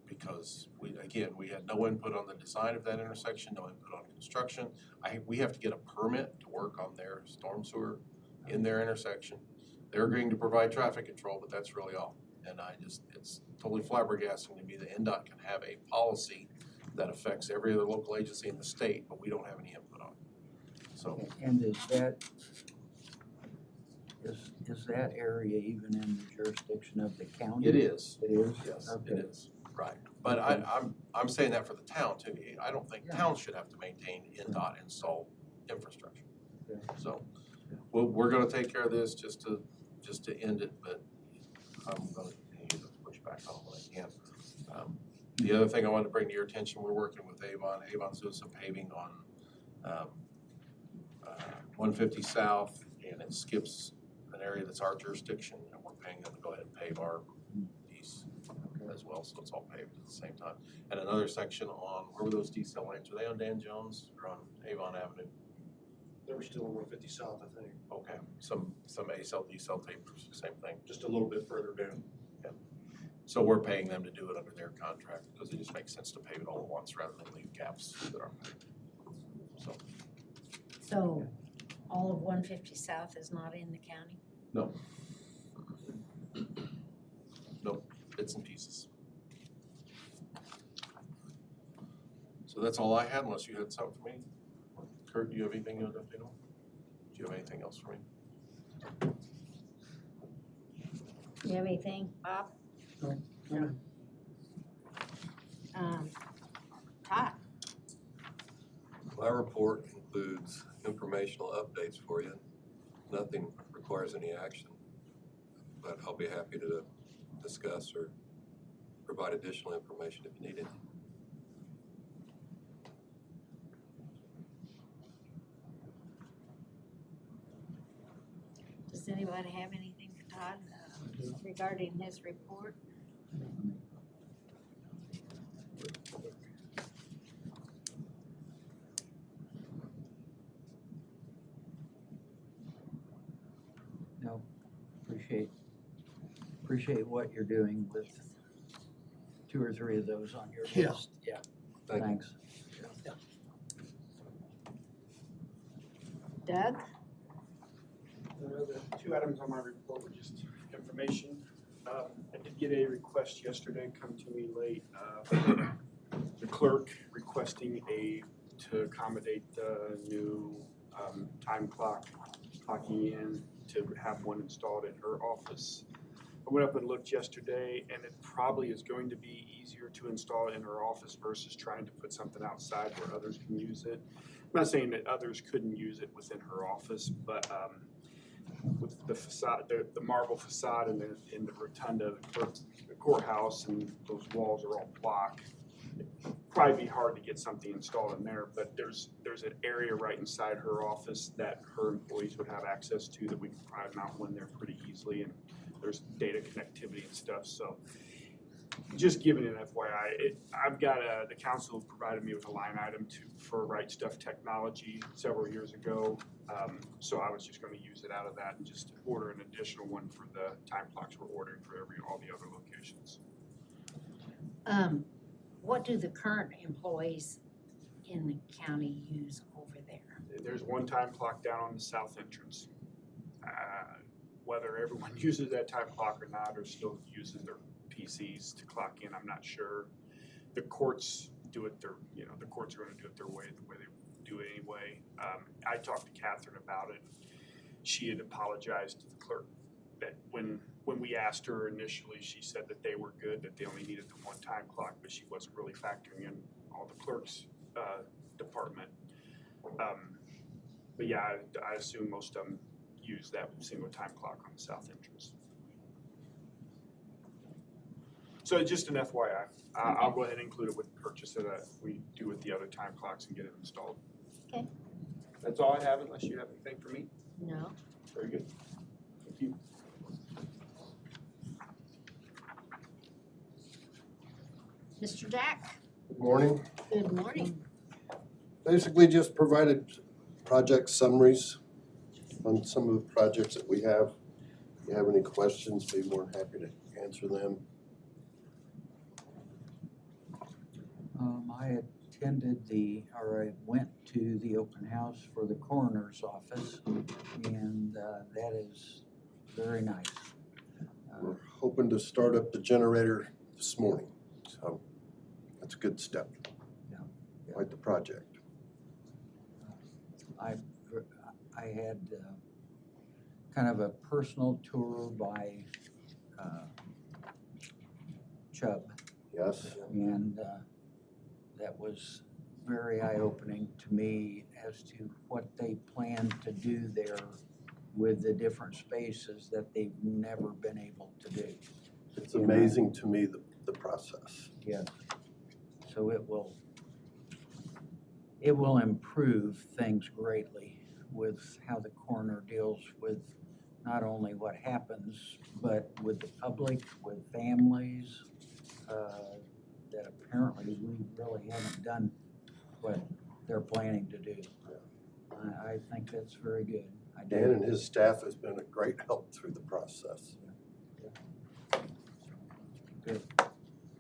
Because we had no input on the design of that intersection, no input on construction. We have to get a permit to work on their storm sewer in their intersection. They're agreeing to provide traffic control, but that's really all. And it's totally flabbergasting to me that NDOT can have a policy that affects every other local agency in the state, but we don't have any input on it. So. And is that area even in the jurisdiction of the county? It is. It is? Yes, Okay. it is, right. But I'm saying that for the town too. I don't think towns should have to maintain NDOT installed infrastructure. Okay. So, we're gonna take care of this just to end it, but I'm gonna continue to push back on it when I can. The other thing I wanted to bring to your attention, we're working with Avon. Avon's doing some paving on 150 South, and it skips an area that's our jurisdiction, and we're paying them to go ahead and pave our piece as well, so it's all paved at the same time. And another section on, where were those diesel lanes? Are they on Dan Jones or on Avon Avenue? They were still 150 south, I think, Okay, some A-cell, D-cell tapers, same thing. just a little bit further down. So we're paying them to do it under their contract because it just makes sense to pave it all at once rather than leave gaps that aren't paved. So, So all of 150 South is not in the county? no. Nope, bits and pieces. So that's all I had unless you had something for me. Kurt, do you have anything you want to know? Do you have anything else for me? You have anything, Bob? No. Todd? My report includes informational updates for you. Nothing requires any action, but I'll be happy to discuss or provide additional information if you need it. Does anybody have anything for Todd regarding his report? No, appreciate what you're doing with 2 or 3 of those on your Yeah. list. Yeah, Thank you. thanks. Doug? The 2 items on my report were just information. I did get a request yesterday, come to me late, the clerk requesting to accommodate the new time clocking in, to have one installed in her office. I went up and looked yesterday, and it probably is going to be easier to install in her office versus trying to put something outside where others can use it. I'm not saying that others couldn't use it within her office, but with the facade, the marble facade in the rotunda, the courthouse, and those walls are all block, it'd probably be hard to get something installed in there, but there's an area right inside her office that her employees would have access to that we can probably mount one there pretty easily, and there's data connectivity and stuff, so just giving an FYI, I've got the council provided me with a line item for Right Stuff Technology several years ago. So I was just gonna use it out of that and just order an additional one for the time clocks we're ordering for all the other locations. What do the current employees in the county use over there? There's one time clock down on the south entrance. Whether everyone uses that time clock or not, or still uses their PCs to clock in, I'm not sure. The courts do it the courts are gonna do it the way they do it anyway. I talked to Catherine about it. She had apologized to the clerk that when we asked her initially, she said that they were good, that they only needed the one time clock, but she wasn't really factoring in all the clerks' department. But yeah, I assume most of them use that single time clock on the south entrance. So just an FYI, I'll go ahead and include it with the purchase of that we do with the other time clocks and get it installed. Okay. That's all I have unless you have anything for me. No. Very good. Thank you. Mr. Jack? Good morning. Good morning. Basically just provided project summaries on some of the projects that we have. If you have any questions, be more than happy to answer them. I I went to the open house for the coroner's office, and that is very nice. We're hoping to start up the generator this morning, so that's a good step. Yeah. Quite the project. I had kind of a personal tour by Chubb. Yes. And that was very eye-opening to me as to what they plan to do there with the different spaces that they've never been able to do. It's amazing to me, the process. Yeah. So it will improve things greatly with how the coroner deals with not only what happens, but with the public, with families, that apparently we really haven't done what they're planning to do. I think that's very good. I do. Dan and his staff has been a great help through the process. Good.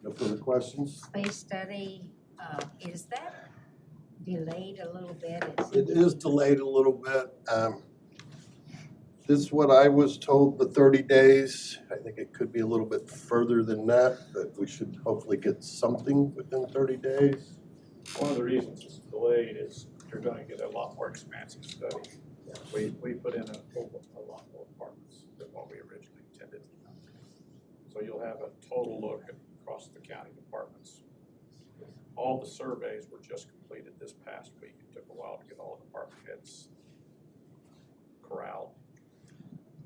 No further questions? Space study, is that delayed a little bit? It is delayed a little bit. This is what I was told, the 30 days. I think it could be a little bit further than that, but we should hopefully get something within 30 days. One of the reasons it's delayed is you're gonna get a lot more expansive study. We put in a lot more apartments than what we originally intended. So you'll have a total look across the county departments. All the surveys were just completed this past week. It took a while to get all the department heads corralled.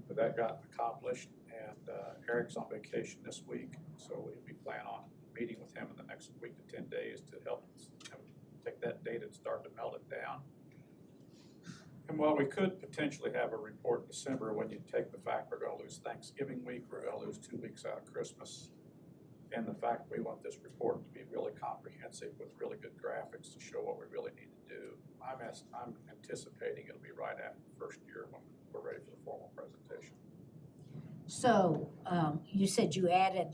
But that got accomplished, and Eric's on vacation this week, so we plan on meeting with him in the next week to 10 days to help him take that data and start to melt it down. And while we could potentially have a report in December, when you take the fact we're gonna lose Thanksgiving week, we're gonna lose 2 weeks out of Christmas, and the fact we want this report to be really comprehensive with really good graphics to show what we really need to do, I'm anticipating it'll be right after the first year when we're ready for the formal presentation. So, you said you added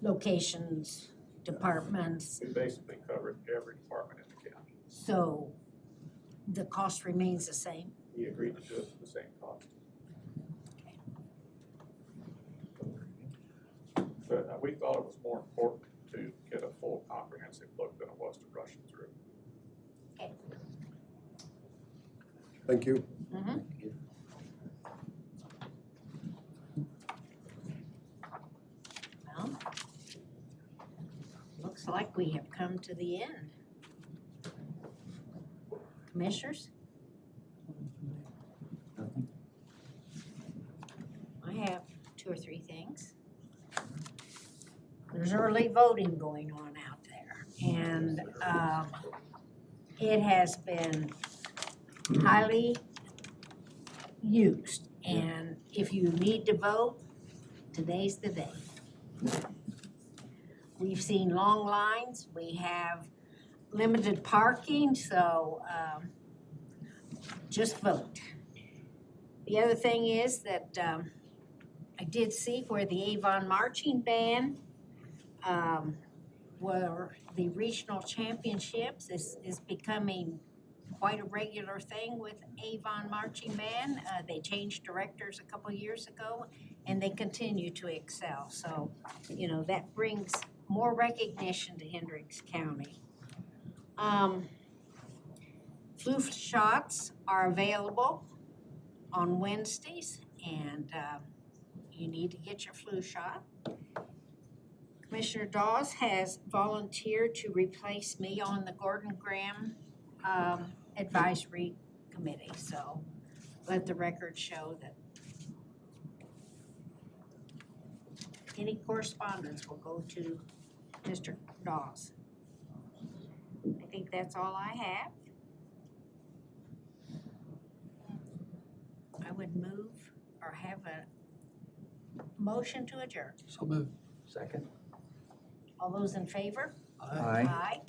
locations, departments, We basically covered every department in the county. so the cost remains the same? He agreed to do it for the same cost. But we thought it was more important to get a full comprehensive look than it was to rush it through. Thank you. Mm-hmm. Well, looks like we have come to the end. Commissioners? Nothing? I have 2 or 3 things. There's early voting going on out there, and it has been highly used. And if you need to vote, today's the day. We've seen long lines, we have limited parking, so just vote. The other thing is that I did see where the Avon Marching Band were the regional championships is becoming quite a regular thing with Avon Marching Band. They changed directors a couple years ago, and they continue to excel. So, you know, that brings more recognition to Hendricks County. Flu shots are available on Wednesdays, and you need to get your flu shot. Commissioner Dawes has volunteered to replace me on the Gordon Graham Advisory Committee, so let the record show that any correspondence will go to Mr. Dawes. I think that's all I have. I would move or have a motion to adjourn. So moved. Second? All those in favor? Aye. Aye.